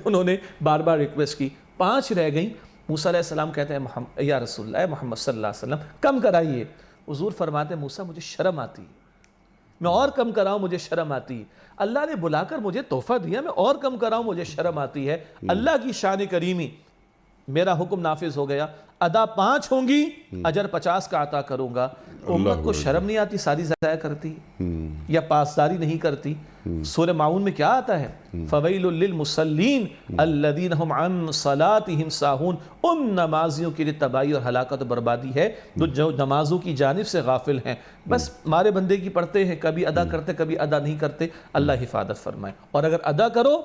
انہوں نے بار بار ریکویسٹ کی، 5 رہ گئیں۔ موسیٰ علیہ السلام کہتے ہیں یا رسول اللہ محمد صلی اللہ علیہ وسلم کم کرائیے۔ حضور فرماتے ہیں موسیٰ مجھے شرم آتی، میں اور کم کراؤں مجھے شرم آتی، اللہ نے بلا کر مجھے تحفہ دیا، میں اور کم کراؤں مجھے شرم آتی ہے۔ اللہ کی شان کریمی، میرا حکم نافذ ہو گیا، ادا 5 ہوں گی، اجر 50 کا عطا کروں گا۔ امت کو شرم نہیں آتی، ساری ضائع کرتی یا پاسداری نہیں کرتی۔ سورہ معون میں کیا آتا ہے؟ فَوَيْلٌ لِّلْمُصَلِّينَ الَّذِينَ هُمْ عَن صَلَاتِهِمْ سَاهُونَ، ان نمازیوں کے لیے تباہی اور ہلاکت و بربادی ہے جو نمازوں کی جانب سے غافل ہیں، بس مارے بندے کی پڑھتے ہیں، کبھی ادا کرتے کبھی ادا نہیں کرتے، اللہ حفاظت فرمائے۔ اور اگر ادا کرو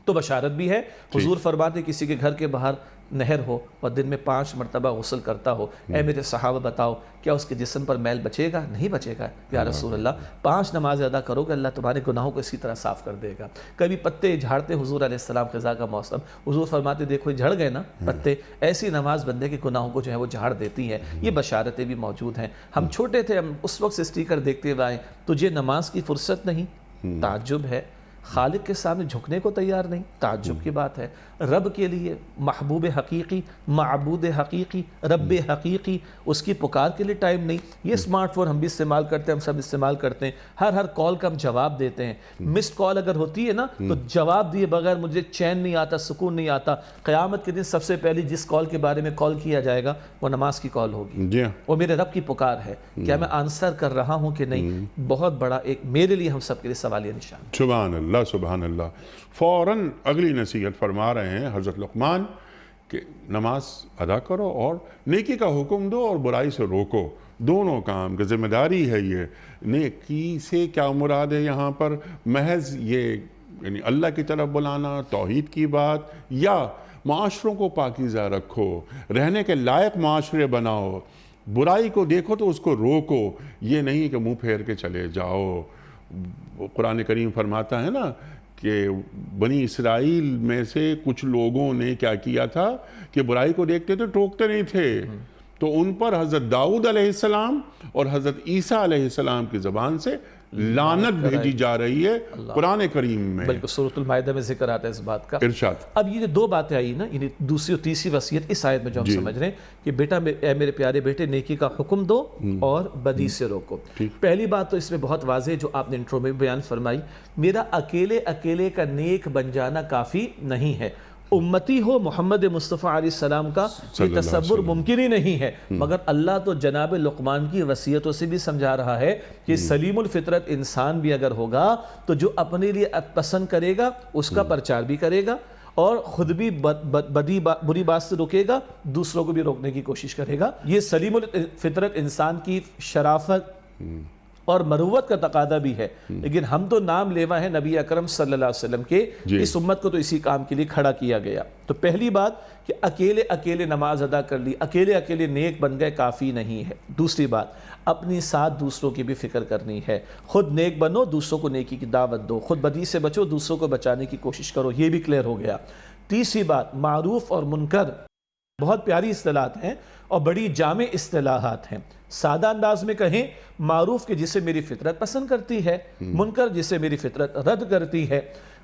تو بشارت بھی ہے۔ حضور فرماتے کسی کے گھر کے باہر نہر ہو اور دن میں 5 مرتبہ غسل کرتا ہو، اے میرے صحابہ بتاؤ کیا اس کے جسم پر میل بچے گا؟ نہیں بچے گا یا رسول اللہ، 5 نمازیں ادا کرو گے اللہ تمہارے گناہوں کو اسی طرح صاف کر دے گا۔ کبھی پتے جھاڑتے حضور علیہ السلام، خزاں کا موسم، حضور فرماتے دیکھو جھڑ گئے نا پتے، ایسی نماز بندے کے گناہوں کو جو ہے وہ جھاڑ دیتی ہے۔ یہ بشارتیں بھی موجود ہیں۔ ہم چھوٹے تھے، ہم اس وقت سے اسٹیکر دیکھتے ہوئے آئے، تجھے نماز کی فرصت نہیں، تعجب ہے، خالق کے سامنے جھکنے کو تیار نہیں، تعجب کی بات ہے۔ رب کے لیے محبوب حقیقی، معبود حقیقی، رب حقیقی، اس کی پکار کے لیے ٹائم نہیں۔ یہ سمارٹ فون ہم بھی استعمال کرتے ہیں، ہم سب استعمال کرتے ہیں، ہر کال کا ہم جواب دیتے ہیں۔ مسڈ کال اگر ہوتی ہے نا تو جواب دیے بغیر مجھے چین نہیں آتا، سکون نہیں آتا۔ قیامت کے دن سب سے پہلی جس کال کے بارے میں کال کیا جائے گا وہ نماز کی کال ہوگی، وہ میرے رب کی پکار ہے، کیا میں آنسر کر رہا ہوں کہ نہیں؟ بہت بڑا ایک میرے لیے، ہم سب کے لیے سوالیہ نشان۔ سبحان اللہ سبحان اللہ۔ فوراً اگلی نصیحت فرما رہے ہیں حضرت لقمان کہ نماز ادا کرو اور نیکی کا حکم دو اور برائی سے روکو، دونوں کام کی ذمہ داری ہے یہ۔ نیکی سے کیا مراد ہے یہاں پر؟ محض یہ یعنی اللہ کی طرف بلانا، توحید کی بات، یا معاشروں کو پاکیزہ رکھو، رہنے کے لائق معاشرے بناؤ، برائی کو دیکھو تو اس کو روکو، یہ نہیں کہ منہ پھیر کے چلے جاؤ۔ قرآن کریم فرماتا ہے نا کہ بنی اسرائیل میں سے کچھ لوگوں نے کیا کیا تھا کہ برائی کو دیکھتے تھے، ٹوکتے نہیں تھے، تو ان پر حضرت داؤد علیہ السلام اور حضرت عیسیٰ علیہ السلام کی زبان سے لعنت بھیجی جا رہی ہے قرآن کریم میں. بالکل سورۃ المائدہ میں ذکر آتا ہے اس بات کا. ارشاد. اب یہ جو دو باتیں آئی نا، یعنی دوسری اور تیسری وصیت اس آیت میں جو ہم سمجھ رہے ہیں کہ بیٹا اے میرے پیارے بیٹے نیکی کا حکم دو اور بدی سے روکو. پہلی بات تو اس میں بہت واضح جو آپ نے انٹرو میں بیان فرمائی، میرا اکیلے کا نیک بن جانا کافی نہیں ہے. امتی ہو محمد مصطفیٰ علیہ السلام کا یہ تصور ممکن ہی نہیں ہے، مگر اللہ تو جناب لقمان کی وصیتوں سے بھی سمجھا رہا ہے کہ سلیم الفطرت انسان بھی اگر ہوگا تو جو اپنے لیے پسند کرے گا اس کا پرچار بھی کرے گا اور خود بھی بری بات سے روکے گا، دوسروں کو بھی روکنے کی کوشش کرے گا. یہ سلیم الفطرت انسان کی شرافت اور مروت کا تقاضا بھی ہے. لیکن ہم تو نام لیوا ہیں نبی اکرم صلی اللہ علیہ وسلم کے، اس امت کو تو اسی کام کے لیے کھڑا کیا گیا. تو پہلی بات کہ اکیلے نماز ادا کر لی، اکیلے نیک بن گئے کافی نہیں ہے. دوسری بات اپنی ساتھ دوسروں کی بھی فکر کرنی ہے. خود نیک بنو، دوسروں کو نیکی کی دعوت دو. خود بدی سے بچو، دوسروں کو بچانے کی کوشش کرو. یہ بھی کلیئر ہو گیا. تیسری بات معروف اور منکر بہت پیاری اصطلاحات ہیں اور بڑی جامع اصطلاحات ہیں. سادہ انداز میں کہیں، معروف کہ جسے میری فطرت پسند کرتی ہے، منکر جسے میری فطرت رد کرتی ہے.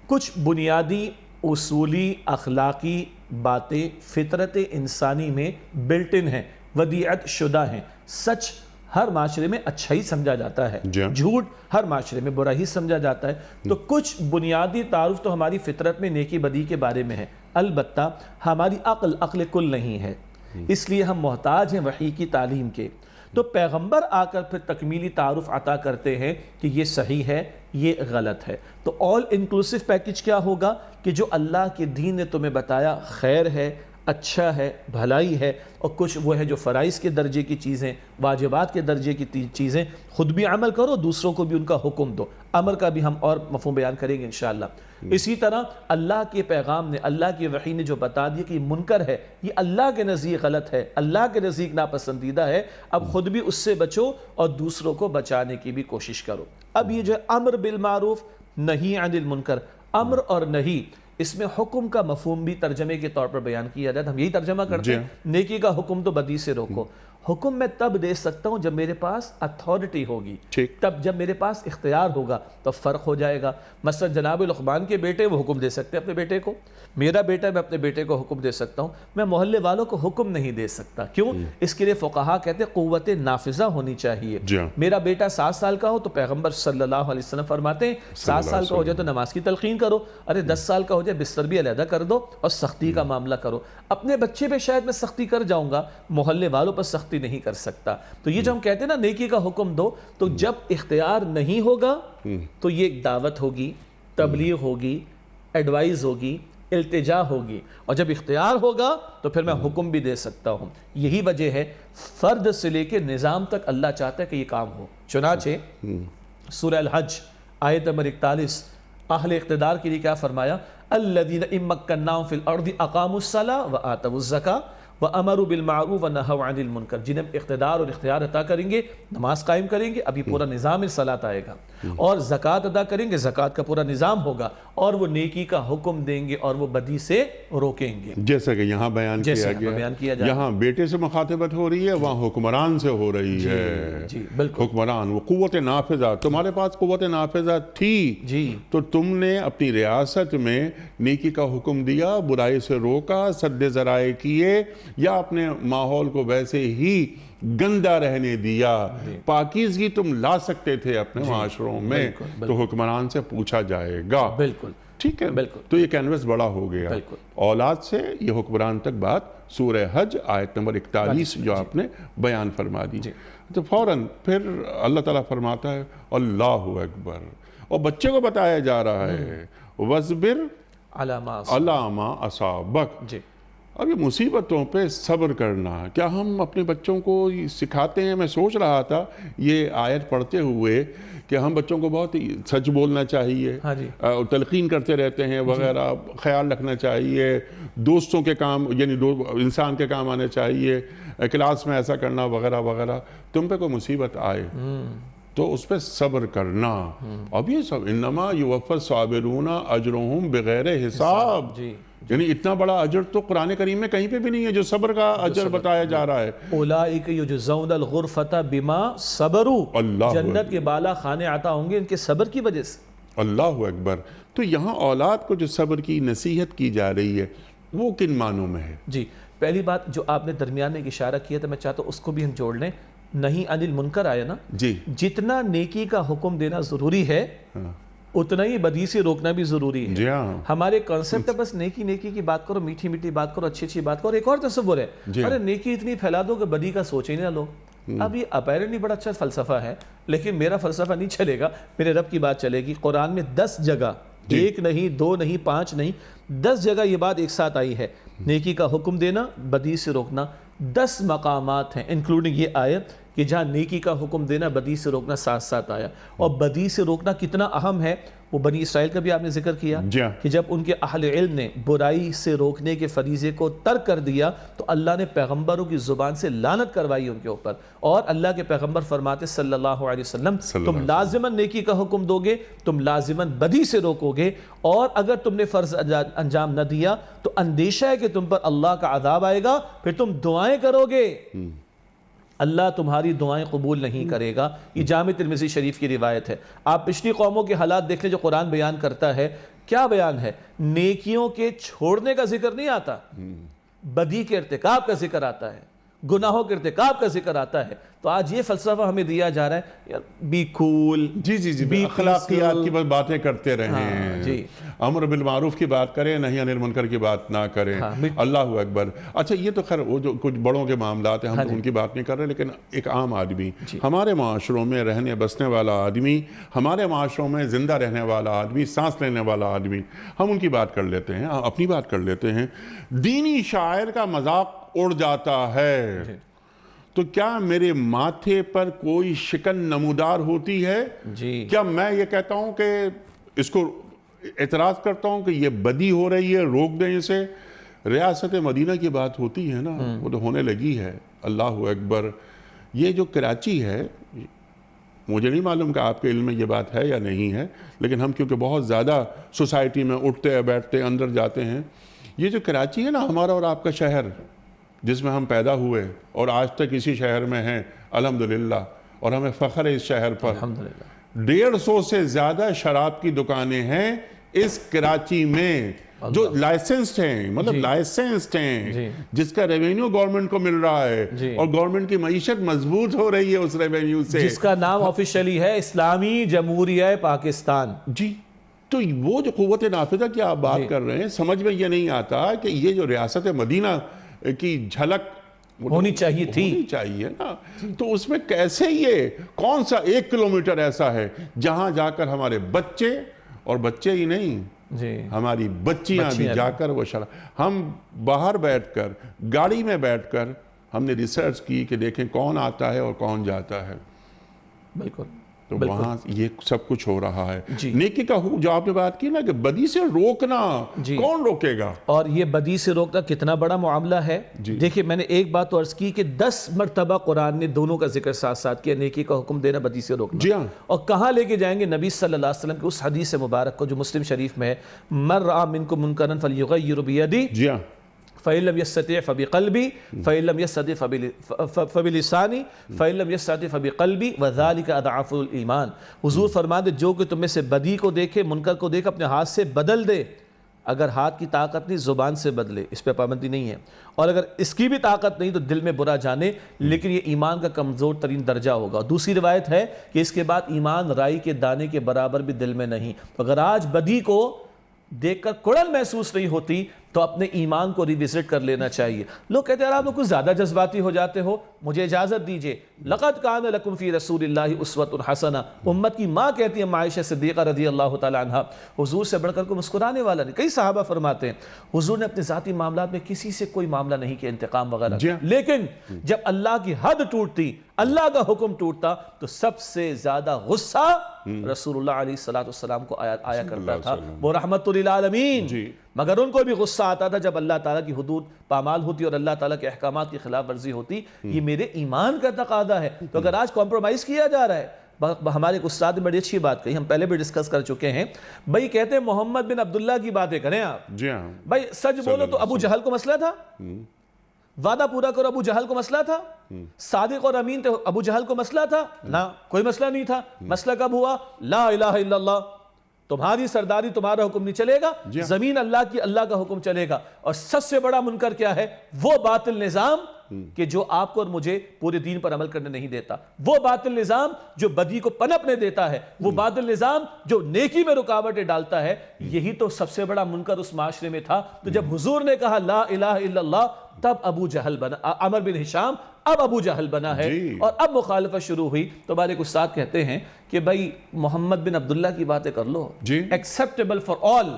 کچھ بنیادی اصولی اخلاقی باتیں فطرت انسانی میں بلٹ ان ہیں، ودیعت شدہ ہیں. سچ ہر معاشرے میں اچھا ہی سمجھا جاتا ہے، جھوٹ ہر معاشرے میں برا ہی سمجھا جاتا ہے. تو کچھ بنیادی تعارف تو ہماری فطرت میں نیکی بدی کے بارے میں ہے. البتہ ہماری عقل کل نہیں ہے، اس لیے ہم محتاج ہیں وحی کی تعلیم کے. تو پیغمبر آ کر پھر تکمیلی تعارف عطا کرتے ہیں کہ یہ صحیح ہے، یہ غلط ہے. تو آل انکلوسیو پیکج کیا ہوگا کہ جو اللہ کے دین نے تمہیں بتایا خیر ہے، اچھا ہے، بھلائی ہے، اور کچھ وہ ہے جو فرائض کے درجے کی چیزیں، واجبات کے درجے کی چیزیں، خود بھی عمل کرو، دوسروں کو بھی ان کا حکم دو. امر کا بھی ہم اور مفہوم بیان کریں گے انشاءاللہ. اسی طرح اللہ کے پیغام نے، اللہ کی وحی نے جو بتا دیا کہ یہ منکر ہے، یہ اللہ کے نزدیک غلط ہے، اللہ کے نزدیک ناپسندیدہ ہے، اب خود بھی اس سے بچو اور دوسروں کو بچانے کی بھی کوشش کرو. اب یہ جو امر بالمعروف نہی عن المنکر، امر اور نہی، اس میں حکم کا مفہوم بھی ترجمے کے طور پر بیان کیا جاتا ہے. ہم یہی ترجمہ کرتے ہیں، نیکی کا حکم تو بدی سے روکو. حکم میں تب دے سکتا ہوں جب میرے پاس اتھارٹی ہوگی، تب جب میرے پاس اختیار ہوگا تو فرق ہو جائے گا. مثلا جناب لقمان کے بیٹے وہ حکم دے سکتے ہیں اپنے بیٹے کو، میرا بیٹا میں اپنے بیٹے کو حکم دے سکتا ہوں، میں محلے والوں کو حکم نہیں دے سکتا. کیوں؟ اس کے لیے فقہا کہتے ہیں قوت نافذہ ہونی چاہیے. میرا بیٹا 7 سال کا ہو تو پیغمبر صلی اللہ علیہ وسلم فرماتے ہیں 7 سال کا ہو جائے تو نماز کی تلقین کرو، ارے 10 سال کا ہو جائے بستر بھی علیحدہ کر دو اور سختی کا معاملہ کرو. اپنے بچے پہ شاید میں سختی کر جاؤں گا، محلے والوں پر سختی نہیں کر سکتا. تو یہ جو ہم کہتے ہیں نا نیکی کا حکم دو، تو جب اختیار نہیں ہوگا تو یہ ایک دعوت ہوگی، تبلیغ ہوگی، ایڈوائز ہوگی، التجا ہوگی. اور جب اختیار ہوگا تو پھر میں حکم بھی دے سکتا ہوں. یہی وجہ ہے فرد سے لے کے نظام تک اللہ چاہتا ہے کہ یہ کام ہو. چنانچہ سورہ الحج آیت نمبر 41 اہل اقتدار کے لیے کیا فرمایا؟ الذین ان مکناہم فی الارض اقاموا الصلاۃ وآتوا الزکاۃ وَأَمَرُوا بِالْمَعْرُوفِ وَنَهَوْا عَنِ الْمُنْكَرِ. جنہیں اقتدار اور اختیار عطا کریں گے نماز قائم کریں گے، ابھی پورا نظام صلاۃ آئے گا، اور زکوٰۃ ادا کریں گے، زکوٰۃ کا پورا نظام ہوگا، اور وہ نیکی کا حکم دیں گے اور وہ بدی سے روکیں گے. جیسا کہ یہاں بیان کیا گیا، یہاں بیٹے سے مخاطبت ہو رہی ہے، وہاں حکمران سے ہو رہی ہے. جی بالکل. حکمران وہ قوت نافذہ، تمہارے پاس قوت نافذہ تھی تو تم نے اپنی ریاست میں نیکی کا حکم دیا، برائی سے روکا، سد ذرائع کیے، یا اپنے ماحول کو ویسے ہی گندہ رہنے دیا. پاکیزگی تم لا سکتے تھے اپنے معاشروں میں، تو حکمران سے پوچھا جائے گا. بالکل ٹھیک ہے. تو یہ کینوس بڑا ہو گیا. اولاد سے یہ حکمران تک بات سورہ حج آیت نمبر 41 جو آپ نے بیان فرما دی. تو فوراً پھر اللہ تعالیٰ فرماتا ہے اللہ اکبر، اور بچے کو بتایا جا رہا ہے وَاصْبِرْ عَلَىٰ مَا أَصَابَكَ. اب یہ مصیبتوں پہ صبر کرنا، کیا ہم اپنے بچوں کو سکھاتے ہیں؟ میں سوچ رہا تھا یہ آیت پڑھتے ہوئے کہ ہم بچوں کو بہت سچ بولنا چاہیے، تلقین کرتے رہتے ہیں وغیرہ، خیال رکھنا چاہیے، دوستوں کے کام یعنی انسان کے کام آنے چاہیے، کلاس میں ایسا کرنا وغیرہ وغیرہ. تم پہ کوئی مصیبت آئے تو اس پہ صبر کرنا. اب یہ سب انما یوفی الصابرون اجرہم بغیر حساب، جی یعنی اتنا بڑا اجر تو قرآن کریم میں کہیں پہ بھی نہیں ہے جو صبر کا اجر بتایا جا رہا ہے. اولئک یجزون الغرفۃ بما صبروا، اللہ جنت کے بالا خانے عطا ہوں گے ان کے صبر کی وجہ سے. اللہ اکبر. تو یہاں اولاد کو جو صبر کی نصیحت کی جا رہی ہے وہ کن معنوں میں ہے؟ جی پہلی بات جو آپ نے درمیان میں ایک اشارہ کیا تھا، میں چاہتا ہوں اس کو بھی ہم جوڑ لیں. نہیں عن المنکر آیا نا، جی جتنا نیکی کا حکم دینا ضروری ہے اتنا ہی بدی سے روکنا بھی ضروری ہے. جی ہاں ہمارے کانسیپٹ ہے بس نیکی نیکی کی بات کرو، میٹھی میٹھی بات کرو، اچھی اچھی بات کرو. ایک اور تصور ہے ارے نیکی اتنی پھیلا دو کہ بدی کا سوچ ہی نہ لو. اب یہ اپیرنٹلی بڑا اچھا فلسفہ ہے، لیکن میرا فلسفہ نہیں چلے گا، میرے رب کی بات چلے گی. قرآن میں 10 جگہ، ایک نہیں، 2 نہیں، 5 نہیں، 10 جگہ یہ بات ایک ساتھ آئی ہے. نیکی کا حکم دینا، بدی سے روکنا. 10 مقامات ہیں انکلوڈنگ یہ آیت کہ جہاں نیکی کا حکم دینا، بدی سے روکنا ساتھ ساتھ آیا. اور بدی سے روکنا کتنا اہم ہے وہ بنی اسرائیل کا بھی آپ نے ذکر کیا کہ جب ان کے اہل علم نے برائی سے روکنے کے فریضے کو ترک کر دیا تو اللہ نے پیغمبروں کی زبان سے لعنت کروائی ان کے اوپر. اور اللہ کے پیغمبر فرماتے صلی اللہ علیہ وسلم تم لازماً نیکی کا حکم دو گے، تم لازماً بدی سے روکو گے، اور اگر تم نے فرض انجام نہ دیا تو اندیشہ ہے کہ تم پر اللہ کا عذاب آئے گا، پھر تم دعائیں کرو گے، اللہ تمہاری دعائیں قبول نہیں کرے گا. یہ جامع ترمذی شریف کی روایت ہے. آپ پچھلی قوموں کے حالات دیکھ لیں جو قرآن بیان کرتا ہے. کیا بیان ہے؟ نیکیوں کے چھوڑنے کا ذکر نہیں آتا، بدی کے ارتکاب کا ذکر آتا ہے، گناہوں کے ارتکاب کا ذکر آتا ہے. تو آج یہ فلسفہ ہمیں دیا جا رہا ہے یار بی کول، جی اخلاقیات کی بس باتیں کرتے رہیں، جی امر بالمعروف کی بات کریں، نہیں عن المنکر کی بات نہ کریں. اللہ اکبر. اچھا یہ تو خیر وہ جو کچھ بڑوں کے معاملات ہیں ہم تو ان کی بات نہیں کر رہے، لیکن ایک عام آدمی، ہمارے معاشروں میں رہنے بسنے والا آدمی، ہمارے معاشروں میں زندہ رہنے والا آدمی، سانس لینے والا آدمی، ہم ان کی بات کر لیتے ہیں، اپنی بات کر لیتے ہیں. دینی شاعر کا مذاق اڑ جاتا ہے تو کیا میرے ماتھے پر کوئی شکن نمودار ہوتی ہے؟ جی کیا میں یہ کہتا ہوں کہ اس کو اعتراض کرتا ہوں کہ یہ بدی ہو رہی ہے، روک دیں اسے؟ ریاست مدینہ کی بات ہوتی ہے نا، وہ تو ہونے لگی ہے. اللہ اکبر. یہ جو کراچی ہے، مجھے نہیں معلوم کہ آپ کے علم میں یہ بات ہے یا نہیں ہے، لیکن ہم کیونکہ بہت زیادہ سوسائٹی میں اٹھتے ہیں بیٹھتے اندر جاتے ہیں. یہ جو کراچی ہے نا، ہمارا اور آپ کا شہر جس میں ہم پیدا ہوئے اور آج تک اسی شہر میں ہیں الحمدللہ، اور ہمیں فخر ہے اس شہر پر. 150 سے زیادہ شراب کی دکانیں ہیں اس کراچی میں جو لائسنسڈ ہیں، مطلب لائسنسڈ ہیں، جس کا ریونیو گورنمنٹ کو مل رہا ہے اور گورنمنٹ کی معیشت مضبوط ہو رہی ہے اس ریونیو سے، جس کا نام آفیشلی ہے اسلامی جمہوریہ پاکستان. جی تو وہ جو قوت نافذہ کی آپ بات کر رہے ہیں، سمجھ میں یہ نہیں آتا کہ یہ جو ریاست مدینہ کی جھلک ہونی چاہیے تھی، ہونی چاہیے نا، تو اس میں کیسے یہ کون سا 1 کلومیٹر ایسا ہے جہاں جا کر ہمارے بچے، اور بچے ہی نہیں ہماری بچیاں بھی جا کر وہ ہم باہر بیٹھ کر گاڑی میں بیٹھ کر ہم نے ریسرچ کی کہ دیکھیں کون آتا ہے اور کون جاتا ہے. بالکل تو وہاں یہ سب کچھ ہو رہا ہے. نیکی کا جو آپ نے بات کی نا کہ بدی سے روکنا، کون روکے گا؟ اور یہ بدی سے روکنا کتنا بڑا معاملہ ہے. دیکھیں میں نے ایک بات تو عرض کی کہ 10 مرتبہ قرآن نے دونوں کا ذکر ساتھ ساتھ کیا، نیکی کا حکم دینا، بدی سے روکنا. جی ہاں. اور کہاں لے کے جائیں گے؟ نبی صلی اللہ علیہ وسلم کی اس حدیث مبارک کو جو مسلم شریف میں ہے، من رأى منکم منکرا فلیغیر بیدہ، جی ہاں، فَإِن لَمْ يَسْتَطِعْ فَبِقَلْبِهِ فَإِن لَمْ يَسْتَطِعْ فَبِلِسَانِهِ فَإِن لَمْ يَسْتَطِعْ فَبِقَلْبِهِ وَذَلِكَ أَضْعَفُ الْإِيمَانِ. حضور فرماتے جو کہ تم میں سے بدی کو دیکھے، منکر کو دیکھ، اپنے ہاتھ سے بدل دے. اگر ہاتھ کی طاقت نہیں، زبان سے بدلے، اس پہ پابندی نہیں ہے. اور اگر اس کی بھی طاقت نہیں تو دل میں برا جانے، لیکن یہ ایمان کا کمزور ترین درجہ ہوگا. دوسری روایت ہے کہ اس کے بعد ایمان رائی کے دانے کے برابر بھی دل میں نہیں. اگر آج بدی کو دیکھ کر کڑن محسوس نہیں ہوتی تو اپنے ایمان کو ریوزٹ کر لینا چاہیے. لوگ کہتے ہیں آپ لوگ کچھ زیادہ جذباتی ہو جاتے ہو، مجھے اجازت دیجئے. لقد کان لکم فی رسول اللہ اسوۃ حسنہ. امت کی ماں کہتی ہے عائشہ صدیقہ رضی اللہ تعالی عنہا، حضور سے بڑھ کر کوئی مسکرانے والا نہیں. کئی صحابہ فرماتے ہیں حضور نے اپنے ذاتی معاملات میں کسی سے کوئی معاملہ نہیں کیا، انتقام وغیرہ، لیکن جب اللہ کی حد ٹوٹتی، اللہ کا حکم ٹوٹتا، تو سب سے زیادہ غصہ رسول اللہ علیہ السلام کو آیا کرتا تھا. وہ رحمت للعالمین، مگر ان کو بھی غصہ آتا تھا جب اللہ تعالیٰ کی حدود پامال ہوتی اور اللہ تعالیٰ کے احکامات کی خلاف ورزی ہوتی. یہ میرے ایمان کا تقاضا ہے. تو اگر آج کمپرومائز کیا جا رہا ہے، ہمارے ایک استاد نے بڑی اچھی بات کہی، ہم پہلے بھی ڈسکس کر چکے ہیں بھائی، کہتے ہیں محمد بن عبداللہ کی باتیں کریں آپ، جی ہاں بھائی سچ بولو تو ابو جہل کو مسئلہ تھا، وعدہ پورا کرو ابو جہل کو مسئلہ تھا، صادق اور امین تھے ابو جہل کو مسئلہ تھا نہ، کوئی مسئلہ نہیں تھا۔ مسئلہ کب ہوا؟ لا الہ الا اللہ، تمہاری سرداری تمہارا حکم نہیں چلے گا، زمین اللہ کی، اللہ کا حکم چلے گا۔ اور سب سے بڑا منکر کیا ہے؟ وہ باطل نظام کہ جو آپ کو اور مجھے پورے دین پر عمل کرنے نہیں دیتا، وہ باطل نظام جو بدی کو پنپنے دیتا ہے، وہ باطل نظام جو نیکی میں رکاوٹیں ڈالتا ہے، یہی تو سب سے بڑا منکر اس معاشرے میں تھا۔ تو جب حضور نے کہا لا الہ الا اللہ، تب ابو جہل بنا، عمر بن ہشام اب ابو جہل بنا ہے، اور اب مخالفت شروع ہوئی۔ تو ہمارے ایک استاد کہتے ہیں کہ بھائی محمد بن عبداللہ کی باتیں کر لو، ایکسیپٹیبل فار آل،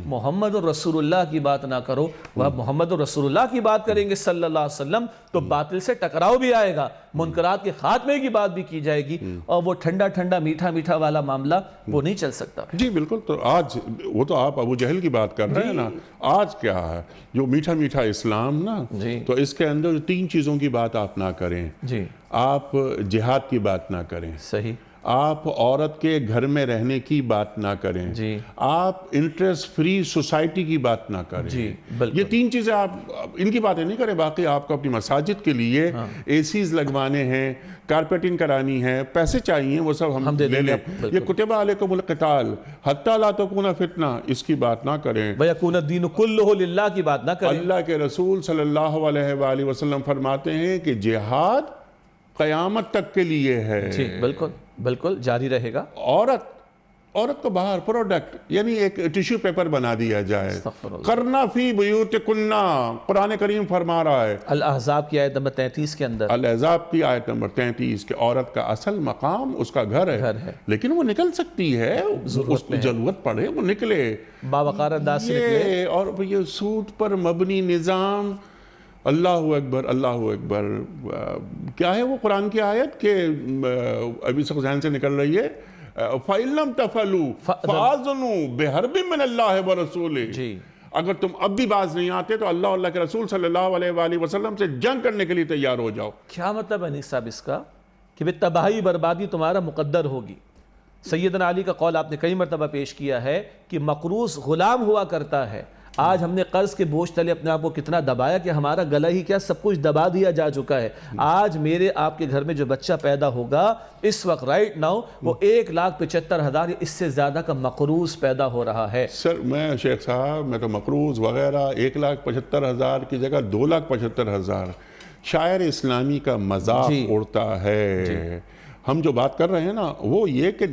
محمد رسول اللہ کی بات نہ کرو۔ وہ محمد رسول اللہ کی بات کریں گے صلی اللہ علیہ وسلم تو باطل سے ٹکراؤ بھی آئے گا، منکرات کے خاتمے کی بات بھی کی جائے گی، اور وہ ٹھنڈا ٹھنڈا میٹھا میٹھا والا معاملہ وہ نہیں چل سکتا۔ جی بالکل۔ تو آج وہ تو آپ ابو جہل کی بات کر رہے ہیں نا، آج کیا ہے جو میٹھا میٹھا اسلام نا، تو اس کے اندر 3 چیزوں کی بات آپ نہ کریں۔ جی، آپ جہاد کی بات نہ کریں، صحیح، آپ عورت کے گھر میں رہنے کی بات نہ کریں، جی، آپ انٹرسٹ فری سوسائٹی کی بات نہ کریں۔ جی بالکل، یہ 3 چیزیں آپ ان کی باتیں نہیں کریں۔ باقی آپ کو اپنی مساجد کے لیے اے سیز لگوانے ہیں، کارپیٹنگ کرانی ہے، پیسے چاہیے، وہ سب ہم لے لیں۔ یہ کتب علیکم القتال حتی لا تکون فتنہ، اس کی بات نہ کریں۔ وَيَكُونَ الدِّينُ كُلُّهُ لِلَّهِ کی بات نہ کریں۔ اللہ کے رسول صلی اللہ علیہ وآلہ وسلم فرماتے ہیں کہ جہاد قیامت تک کے لیے ہے۔ جی بالکل بالکل، جاری رہے گا۔ عورت کو باہر پروڈکٹ، یعنی ایک ٹیشو پیپر بنا دیا جائے۔ کرنا فی بیوتکننا، قرآن کریم فرما رہا ہے الاحزاب کی آیت نمبر 33 کے اندر، الاحزاب کی آیت نمبر 33 کہ عورت کا اصل مقام اس کا گھر ہے، لیکن وہ نکل سکتی ہے، اس کو ضرورت پڑے وہ نکلے، باوقار انداز سے نکلے۔ اور یہ سود پر مبنی نظام، اللہ اکبر اللہ اکبر، کیا ہے وہ قرآن کی آیت کہ ابھی سب ذہن سے نکل رہی ہے، فَإِن لَمْ تَفْعَلُوا فَآذَنُوا بِحَرْبٍ مِّنَ اللَّهِ وَرَسُولِهِ، جی، اگر تم اب بھی باز نہیں آتے تو اللہ اللہ کے رسول صلی اللہ علیہ وآلہ وسلم سے جنگ کرنے کے لیے تیار ہو جاؤ۔ کیا مطلب ہے صاحب اس کا؟ کہ بے تباہی بربادی تمہارا مقدر ہوگی۔ سیدنا علی کا قول آپ نے کئی مرتبہ پیش کیا ہے کہ مقروض غلام ہوا کرتا ہے۔ آج ہم نے قرض کے بوجھ تلے اپنے آپ کو کتنا دبایا کہ ہمارا گلا ہی کیا سب کچھ دبا دیا جا چکا ہے۔ آج میرے آپ کے گھر میں جو بچہ پیدا ہوگا اس وقت رائٹ ناؤ وہ 1,75,000 اس سے زیادہ کا مقروض پیدا ہو رہا ہے۔ سر میں شیخ صاحب میں تو مقروض وغیرہ 1,75,000 کی جگہ 2,75,000 شاعر اسلامی کا مذاق اڑتا ہے۔ ہم جو بات کر رہے ہیں نا وہ یہ کہ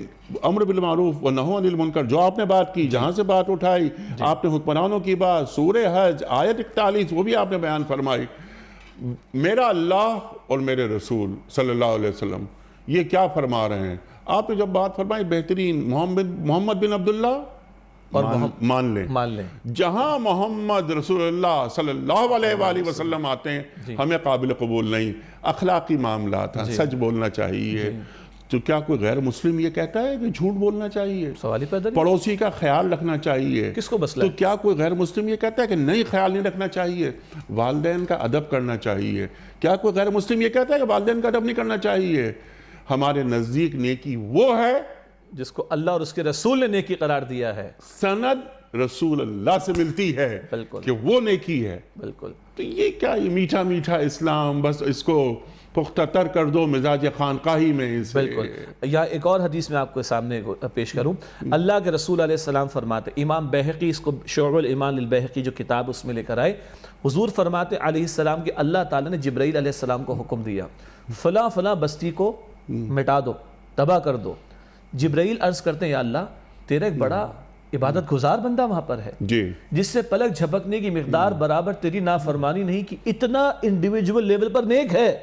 امر بالمعروف و نہی عن المنکر، جو آپ نے بات کی، جہاں سے بات اٹھائی آپ نے حکمرانوں کی بات، سورہ حج آیت 41 وہ بھی آپ نے بیان فرمائی۔ میرا اللہ اور میرے رسول صلی اللہ علیہ وسلم یہ کیا فرما رہے ہیں؟ آپ نے جب بات فرمائی بہترین محمد بن عبداللہ اور مان لیں، جہاں محمد رسول اللہ صلی اللہ علیہ وآلہ وسلم آتے ہیں ہمیں قابل قبول نہیں، اخلاقی معاملات ہیں، سچ بولنا چاہیے۔ تو کیا کوئی غیر مسلم یہ کہتا ہے کہ جھوٹ بولنا چاہیے؟ سوال ہی پیدا نہیں، پڑوسی کا خیال رکھنا چاہیے؟ کس کو مسئلہ ہے؟ تو کیا کوئی غیر مسلم یہ کہتا ہے کہ نہیں خیال نہیں رکھنا چاہیے؟ والدین کا ادب کرنا چاہیے۔ کیا کوئی غیر مسلم یہ کہتا ہے کہ والدین کا ادب نہیں کرنا چاہیے؟ ہمارے نزدیک نیکی وہ ہے جس کو اللہ اور اس کے رسول نے نیکی قرار دیا ہے، سند رسول اللہ سے ملتی ہے کہ وہ نیکی ہے۔ بالکل۔ تو یہ کیا یہ میٹھا میٹھا اسلام، بس اس کو پختہ تر کر دو مزاج خانقاہی میں اسے۔ بالکل۔ یا ایک اور حدیث میں آپ کو سامنے پیش کروں، اللہ کے رسول علیہ السلام فرماتے، امام بہقی اس کو شعب الایمان للبہقی جو کتاب اس میں لے کر آئے، حضور فرماتے علیہ السلام کہ اللہ تعالیٰ نے جبرائیل علیہ السلام کو حکم دیا فلاں فلاں بستی کو مٹا دو، تباہ کر دو۔ جبرائیل عرض کرتے ہیں یا اللہ تیرا ایک بڑا عبادت گزار بندہ وہاں پر ہے جس سے پلک جھپکنے کی مقدار برابر تیری نافرمانی نہیں کی، اتنا انڈیویجول لیول پر نیک ہے۔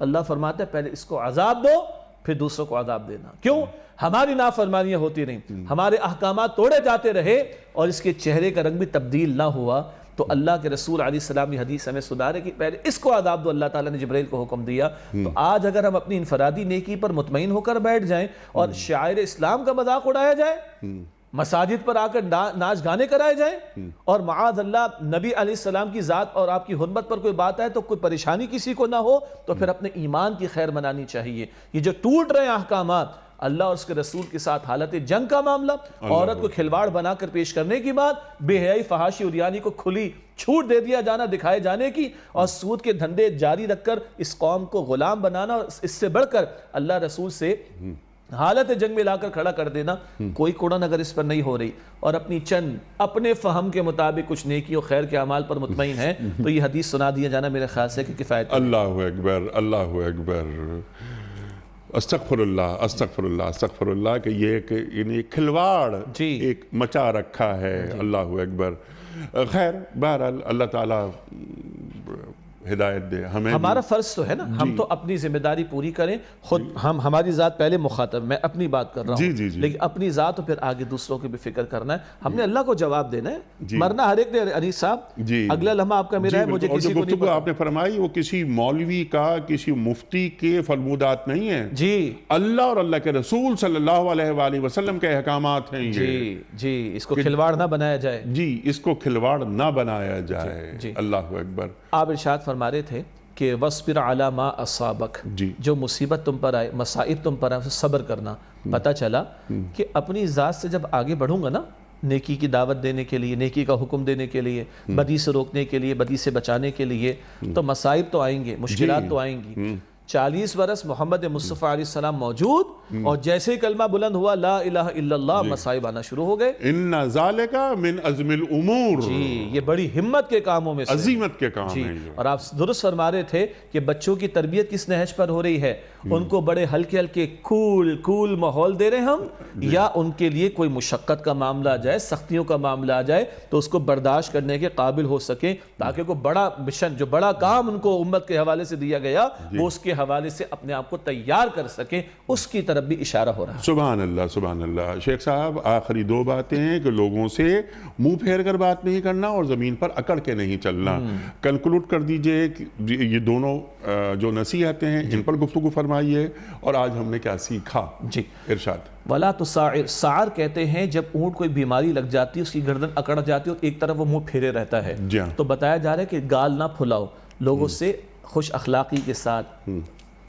اللہ فرماتا ہے پہلے اس کو عذاب دو پھر دوسروں کو عذاب دینا۔ کیوں؟ ہماری نافرمانیاں ہوتی رہیں، ہمارے احکامات توڑے جاتے رہے اور اس کے چہرے کا رنگ بھی تبدیل نہ ہوا، تو اللہ کے رسول علیہ السلام کی حدیث ہمیں سدھارے کہ پہلے اس کو عذاب دو۔ اللہ تعالیٰ نے جبرائیل کو حکم دیا۔ تو آج اگر ہم اپنی انفرادی نیکی پر مطمئن ہو کر بیٹھ جائیں اور شاعر اسلام کا مذاق اڑایا جائے، مساجد پر آ کر ناچ گانے کرائے جائیں، اور معاذ اللہ نبی علیہ السلام کی ذات اور آپ کی حرمت پر کوئی بات آئے تو کوئی پریشانی کسی کو نہ ہو، تو پھر اپنے ایمان کی خیر منانی چاہیے۔ یہ جو ٹوٹ رہے ہیں احکامات، اللہ اور اس کے رسول کے ساتھ حالت جنگ کا معاملہ، عورت کو کھلواڑ بنا کر پیش کرنے کی بات، بے حیائی فحاشی اور یعنی کو کھلی چھوٹ دے دیا جانا دکھائے جانے کی، اور سود کے دھندے جاری رکھ کر اس قوم کو غلام بنانا، اور اس سے بڑھ کر اللہ رسول سے حالت جنگ میں لا کر کھڑا کر دینا، کوئی کوڑن اگر اس پر نہیں ہو رہی اور اپنی چند اپنے فہم کے مطابق کچھ نیکی و خیر کے اعمال پر مطمئن ہے، تو یہ حدیث سنا دیا جانا میرے خیال سے کہ کفایت ہے۔ اللہ اکبر، اللہ اکبر، استغفر اللہ، استغفر اللہ، استغفر اللہ، کہ یہ ایک یعنی کھلواڑ ایک مچا رکھا ہے۔ اللہ اکبر۔ خیر بہرحال اللہ تعالیٰ ہدایت دے ہمیں۔ ہمارا فرض تو ہے نا، ہم تو اپنی ذمہ داری پوری کریں، خود ہماری ذات پہلے مخاطب، میں اپنی بات کر رہا ہوں، لیکن اپنی ذات اور پھر آگے دوسروں کی بھی فکر کرنا ہے، ہم نے اللہ کو جواب دینا ہے، مرنا ہر ایک نے۔ انیس صاحب اگلا لمحہ آپ کا میرا ہے، مجھے کسی کو نہیں پتا۔ آپ نے فرمائی وہ کسی مولوی کا، کسی مفتی کے فرمودات نہیں ہیں، جی اللہ اور اللہ کے رسول صلی اللہ علیہ وآلہ وسلم کے احکامات ہیں یہ۔ جی اس کو کھلواڑ نہ بنایا جائے، جی اس کو کھلواڑ نہ بنایا جائے۔ اللہ اکبر۔ آپ ارشاد فرما رہے تھے کہ وَاصْبِرْ عَلَى مَا أَصَابَكَ، جو مصیبت تم پر آئے، مصائب تم پر آئے، صبر کرنا۔ پتہ چلا کہ اپنی ذات سے جب آگے بڑھوں گا نا، نیکی کی دعوت دینے کے لیے، نیکی کا حکم دینے کے لیے، بدی سے روکنے کے لیے، بدی سے بچانے کے لیے، تو مصائب تو آئیں گے، مشکلات تو آئیں گی۔ 40 برس محمد مصطفیٰ علیہ السلام موجود، اور جیسے ہی کلمہ بلند ہوا لا الہ الا اللہ، مصائب آنا شروع ہو گئے۔ ان ذالک من عزم الامور، جی یہ بڑی ہمت کے کاموں میں سے، عظیمت کے کام ہیں۔ اور آپ درست فرما رہے تھے کہ بچوں کی تربیت کس نہج پر ہو رہی ہے، ان کو بڑے ہلکے ہلکے کول ماحول دے رہے ہم، یا ان کے لیے کوئی مشقت کا معاملہ آ جائے، سختیوں کا معاملہ آ جائے تو اس کو برداشت کرنے کے قابل ہو سکیں، تاکہ کوئی بڑا مشن، جو بڑا کام ان کو امت کے حوالے سے دیا گیا، وہ اس کے حوالے سے اپنے آپ کو تیار کر سکیں، اس کی طرف بھی اشارہ ہو رہا ہے۔ سبحان اللہ، سبحان اللہ۔ شیخ صاحب آخری 2 باتیں ہیں کہ لوگوں سے منہ پھیر کر بات نہیں کرنا اور زمین پر اکڑ کے نہیں چلنا۔ کنکلوڈ کر دیجئے یہ دونوں جو نصیحتیں ہیں ان پر گفتگو فرمائیے، اور آج ہم نے کیا سیکھا؟ جی ارشاد۔ وَلَا تُسَاعِرْ، سعر کہتے ہیں جب اونٹ کوئی بیماری لگ جاتی ہے، اس کی گردن اکڑ جاتی ہے اور ایک طرف وہ منہ پھیرے رہتا ہے، تو بتایا جا رہا ہے کہ گال نہ پھلاؤ، لوگوں سے خوش اخلاقی کے ساتھ،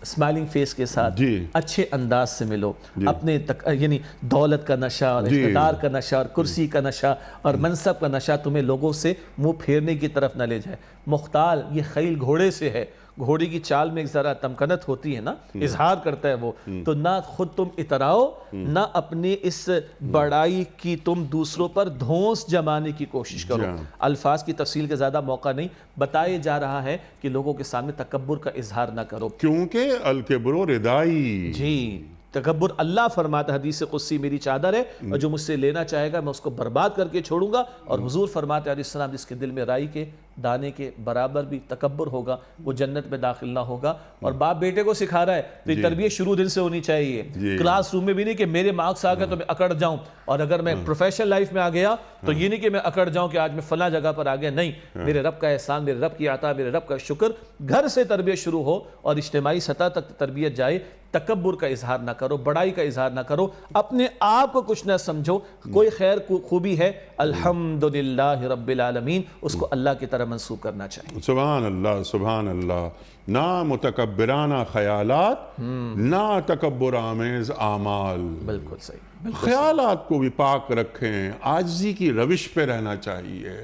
اسمائلنگ فیس کے ساتھ، اچھے انداز سے ملو، اپنے یعنی دولت کا نشہ اور اقتدار کا نشہ اور کرسی کا نشہ اور منصب کا نشہ تمہیں لوگوں سے منہ پھیرنے کی طرف نہ لے جائے۔ مختال یہ خیل گھوڑے سے ہے، گھوڑے کی چال میں ایک ذرا تمکنت ہوتی ہے نا، اظہار کرتا ہے وہ، تو نہ خود تم اتراؤ، نہ اپنی اس بڑائی کی تم دوسروں پر دھونس جمانے کی کوشش کرو۔ الفاظ کی تفصیل کا زیادہ موقع نہیں، بتائے جا رہا ہے کہ لوگوں کے سامنے تکبر کا اظہار نہ کرو، کیونکہ الکبر ردائی۔ جی تکبر اللہ فرماتا ہے، حدیث قدسی میری چادر ہے، اور جو مجھ سے لینا چاہے گا میں اس کو برباد کر کے چھوڑوں گا، اور حضور فرماتے ہیں علیہ السلام جس کے دل میں رائی کے دانے کے برابر بھی تکبر ہوگا وہ جنت میں داخل نہ ہوگا۔ اور باپ بیٹے کو سکھا رہا ہے تو یہ تربیت شروع دن سے ہونی چاہیے، کلاس روم میں بھی نہیں کہ میرے مارکس آ گئے تو میں اکڑ جاؤں، اور اگر میں پروفیشنل لائف میں آ گیا تو یہ نہیں کہ میں اکڑ جاؤں کہ آج میں فلاں جگہ پر آ گیا، نہیں، میرے رب کا احسان، میرے رب کی عطا، میرے رب کا شکر، گھر سے تربیت شروع ہو اور اجتماعی سطح تک تربیت جائے۔ تکبر کا اظہار نہ کرو، بڑائی کا اظہار نہ کرو، اپنے آپ کو کچھ نہ سمجھو، کوئی خیر خوبی ہے الحمدللہ رب العالمین، اس کو اللہ کی طرح منسوب کرنا چاہیے۔ سبحان اللہ، سبحان اللہ۔ نہ متکبرانہ خیالات، نہ تکبر آمیز اعمال۔ بالکل صحیح، خیالات کو بھی پاک رکھیں، عاجزی کی روش پہ رہنا چاہیے،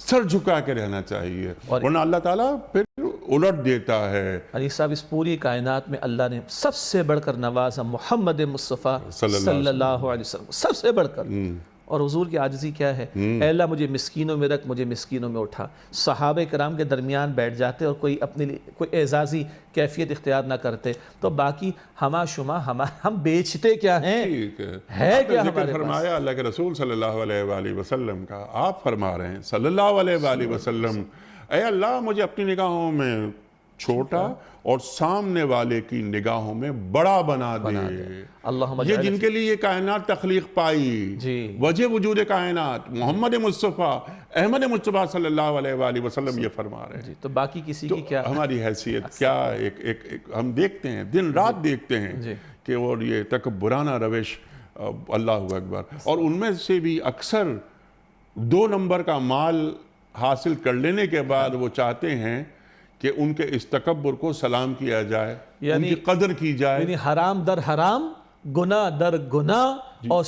سر جھکا کے رہنا چاہیے، ورنہ اللہ تعالیٰ پھر الٹ دیتا ہے۔ علی صاحب اس پوری کائنات میں اللہ نے سب سے بڑھ کر نوازا محمد مصطفیٰ صلی اللہ علیہ وسلم، سب سے بڑھ کر، اور حضور کی عاجزی کیا ہے؟ اے اللہ مجھے مسکینوں میں رکھ، مجھے مسکینوں میں اٹھا۔ صحابہ کرام کے درمیان بیٹھ جاتے اور کوئی اپنے لیے کوئی اعزازی کیفیت اختیار نہ کرتے، تو باقی ہما شما ہم بیچتے کیا ہیں؟ ہے کیا ہمارے پاس؟ فرمایا اللہ کے رسول صلی اللہ علیہ وآلہ وسلم کا، آپ فرما رہے ہیں صلی اللہ علیہ وآلہ وسلم، اے اللہ مجھے اپنی نگاہوں میں چھوٹا اور سامنے والے کی نگاہوں میں بڑا بنا دے۔ یہ جن کے لیے یہ کائنات تخلیق پائی، وجہ وجود کائنات محمد مصطفیٰ احمد مصطفیٰ صلی اللہ علیہ وآلہ وسلم یہ فرما رہے ہیں، تو باقی کسی کی کیا ہماری حیثیت کیا؟ ایک ہم دیکھتے ہیں، دن رات دیکھتے ہیں کہ اور یہ تکبرانہ روش، اللہ اکبر، اور ان میں سے بھی اکثر 2 نمبر کا مال حاصل کر لینے کے بعد وہ چاہتے ہیں کہ ان کے اس تکبر کو سلام کیا جائے، ان کی قدر کی جائے، یعنی حرام در حرام گناہ در گناہ اور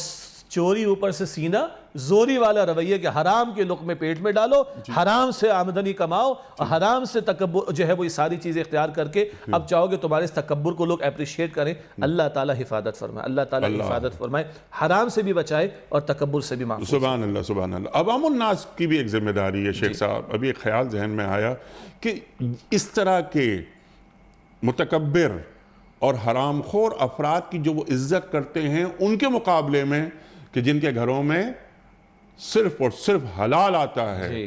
چوری اوپر سے سینہ زوری والا رویہ کہ حرام کے لقمے پیٹ میں ڈالو، حرام سے آمدنی کماؤ اور حرام سے تکبر جو ہے وہ ساری چیزیں اختیار کر کے اب چاہو گے تمہارے اس تکبر کو لوگ اپریشیٹ کریں۔ اللہ تعالیٰ حفاظت فرمائے، اللہ تعالیٰ حفاظت فرمائے، حرام سے بھی بچائے اور تکبر سے بھی محفوظ۔ سبحان اللہ سبحان اللہ۔ عوام الناس کی بھی ایک ذمہ داری ہے شیخ صاحب۔ ابھی ایک خیال ذہن میں آیا کہ اس طرح کے متکبر اور حرام خور افراد کی جو وہ عزت کرتے ہیں ان کے مقابلے میں کہ جن کے گھروں میں صرف اور صرف حلال آتا ہے،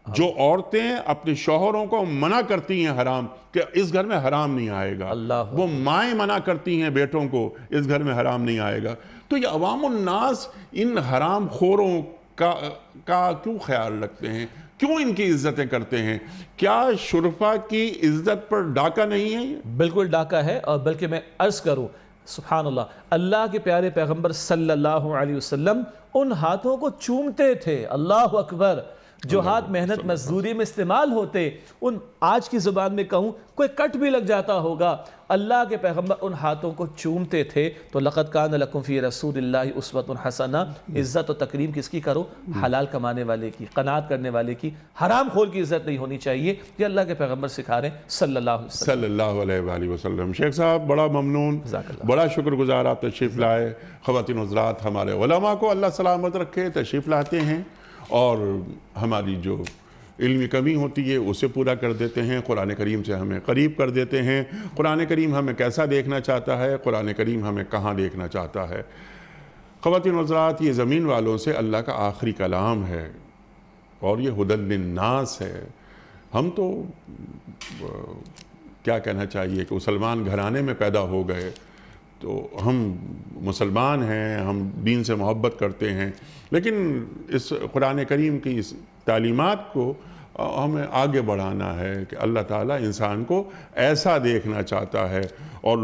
جو عورتیں اپنے شوہروں کو منع کرتی ہیں حرام کہ اس گھر میں حرام نہیں آئے گا، وہ مائیں منع کرتی ہیں بیٹوں کو اس گھر میں حرام نہیں آئے گا، تو یہ عوام الناس ان حرام خوروں کا کیوں خیال رکھتے ہیں؟ کیوں ان کی عزتیں کرتے ہیں؟ کیا شرفا کی عزت پر ڈاکہ نہیں ہے؟ بالکل ڈاکہ ہے، اور بلکہ میں عرض کروں سبحان اللہ، اللہ کے پیارے پیغمبر صلی اللہ علیہ وسلم ان ہاتھوں کو چومتے تھے، اللہ اکبر، جو ہاتھ محنت مزدوری میں استعمال ہوتے، ان آج کی زبان میں کہوں کوئی کٹ بھی لگ جاتا ہوگا، اللہ کے پیغمبر ان ہاتھوں کو چومتے تھے۔ تو لقد کان لکم فی رسول اللہ اسوۃ حسنہ، عزت و تکریم کس کی کرو؟ حلال کمانے والے کی، قناعت کرنے والے کی، حرام خور کی عزت نہیں ہونی چاہیے، یہ اللہ کے پیغمبر سکھا رہے ہیں صلی اللہ علیہ وسلم۔ صلی اللہ علیہ وآلہ وسلم۔ شیخ صاحب بڑا ممنون، بڑا شکر گزار آپ تشریف لائے۔ خواتین حضرات، ہمارے علماء کو اللہ سلامت رکھے، تشریف لاتے ہیں اور ہماری جو علمی کمی ہوتی ہے اسے پورا کر دیتے ہیں، قرآن کریم سے ہمیں قریب کر دیتے ہیں۔ قرآن کریم ہمیں کیسا دیکھنا چاہتا ہے، قرآن کریم ہمیں کہاں دیکھنا چاہتا ہے۔ خواتین حضرات، یہ زمین والوں سے اللہ کا آخری کلام ہے اور یہ ہدی للناس ہے۔ ہم تو کیا کہنا چاہیے کہ مسلمان گھرانے میں پیدا ہو گئے، تو ہم مسلمان ہیں، ہم دین سے محبت کرتے ہیں، لیکن اس قرآن کریم کی اس تعلیمات کو ہمیں آگے بڑھانا ہے کہ اللہ تعالیٰ انسان کو ایسا دیکھنا چاہتا ہے۔ اور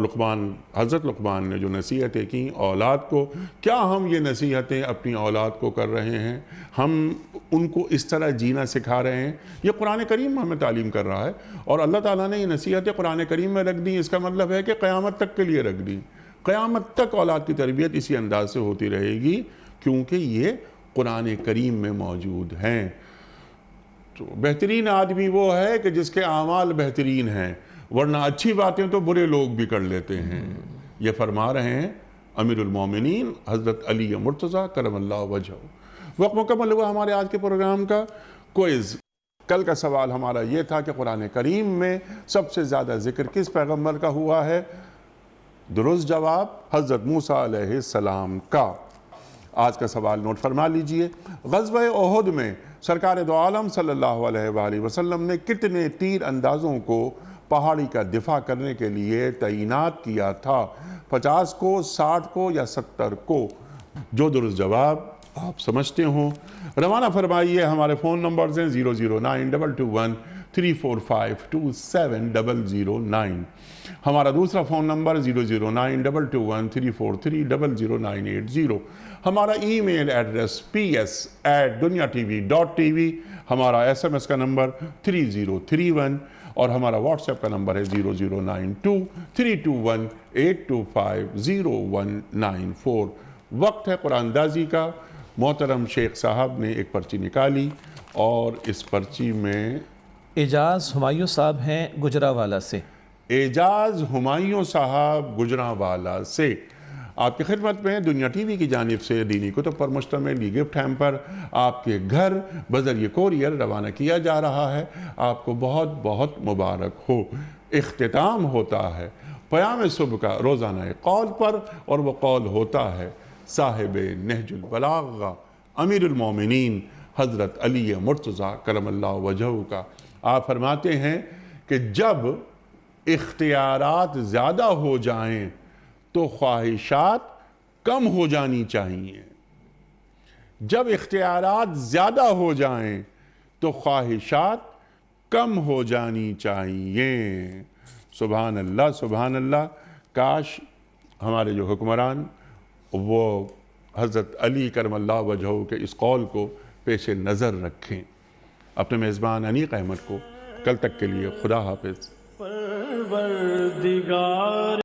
حضرت لقمان نے جو نصیحتیں کی اولاد کو، کیا ہم یہ نصیحتیں اپنی اولاد کو کر رہے ہیں؟ ہم ان کو اس طرح جینا سکھا رہے ہیں؟ یہ قرآن کریم ہمیں تعلیم کر رہا ہے، اور اللہ تعالیٰ نے یہ نصیحتیں قرآن کریم میں رکھ دی، اس کا مطلب ہے کہ قیامت تک کے لیے رکھ دی۔ قیامت تک اولاد کی تربیت اسی انداز سے ہوتی رہے گی، کیونکہ یہ قرآن کریم میں موجود ہیں۔ تو بہترین آدمی وہ ہے کہ جس کے اعمال بہترین ہیں، ورنہ اچھی باتیں تو برے لوگ بھی کر لیتے ہیں۔ یہ فرما رہے ہیں امیر المومنین حضرت علی مرتضیٰ کرم اللہ وجہہ۔ وقت مکمل ہوا ہمارے آج کے پروگرام کا۔ کوئز کل کا سوال ہمارا یہ تھا کہ قرآن کریم میں سب سے زیادہ ذکر کس پیغمبر کا ہوا ہے؟ درست جواب حضرت موسیٰ علیہ السلام کا۔ آج کا سوال نوٹ فرما لیجئے۔ غزوہ احد میں سرکار دو عالم صلی اللہ علیہ وآلہ وسلم نے کتنے تیر اندازوں کو پہاڑی کا دفاع کرنے کے لیے تعینات کیا تھا؟ 50 کو، 60 کو یا 70 کو؟ جو درست جواب آپ سمجھتے ہوں روانہ فرمائیے۔ ہمارے فون نمبرز ہیں 0092213452709، ہمارا دوسرا فون نمبر 009221343000980، ہمارا ای میل ایڈریس ps@duniatv.tv، ہمارا SMS کا نمبر 3031، اور ہمارا واٹس ایپ کا نمبر ہے 0092321825019 وقت ہے قرآن دازی کا۔ محترم شیخ صاحب نے ایک پرچی نکالی اور اس پرچی میں اعجاز ہمایوں صاحب ہیں گجرانوالہ سے۔ اعجاز ہمایوں صاحب گجرانوالہ سے آپ کی خدمت میں دنیا ٹی وی کی جانب سے دینی کتب پر مشتمل یہ گفٹ ہیمپر آپ کے گھر بذریعہ کوریئر روانہ کیا جا رہا ہے۔ آپ کو بہت بہت مبارک ہو۔ اختتام ہوتا ہے پیام صبح کا روزانہ قول پر، اور وہ قول ہوتا ہے صاحب نہج البلاغہ امیر المومنین حضرت علی مرتضیٰ کرم اللہ وجہہ کا۔ آپ فرماتے ہیں کہ جب اختیارات زیادہ ہو جائیں تو خواہشات کم ہو جانی چاہیے۔ جب اختیارات زیادہ ہو جائیں تو خواہشات کم ہو جانی چاہیے۔ سبحان اللہ سبحان اللہ۔ کاش ہمارے جو حکمران وہ حضرت علی کرم اللہ وجہہ کے اس قول کو پیش نظر رکھیں۔ اپنے میزبان انیق احمد کو کل تک کے لیے خدا حافظ۔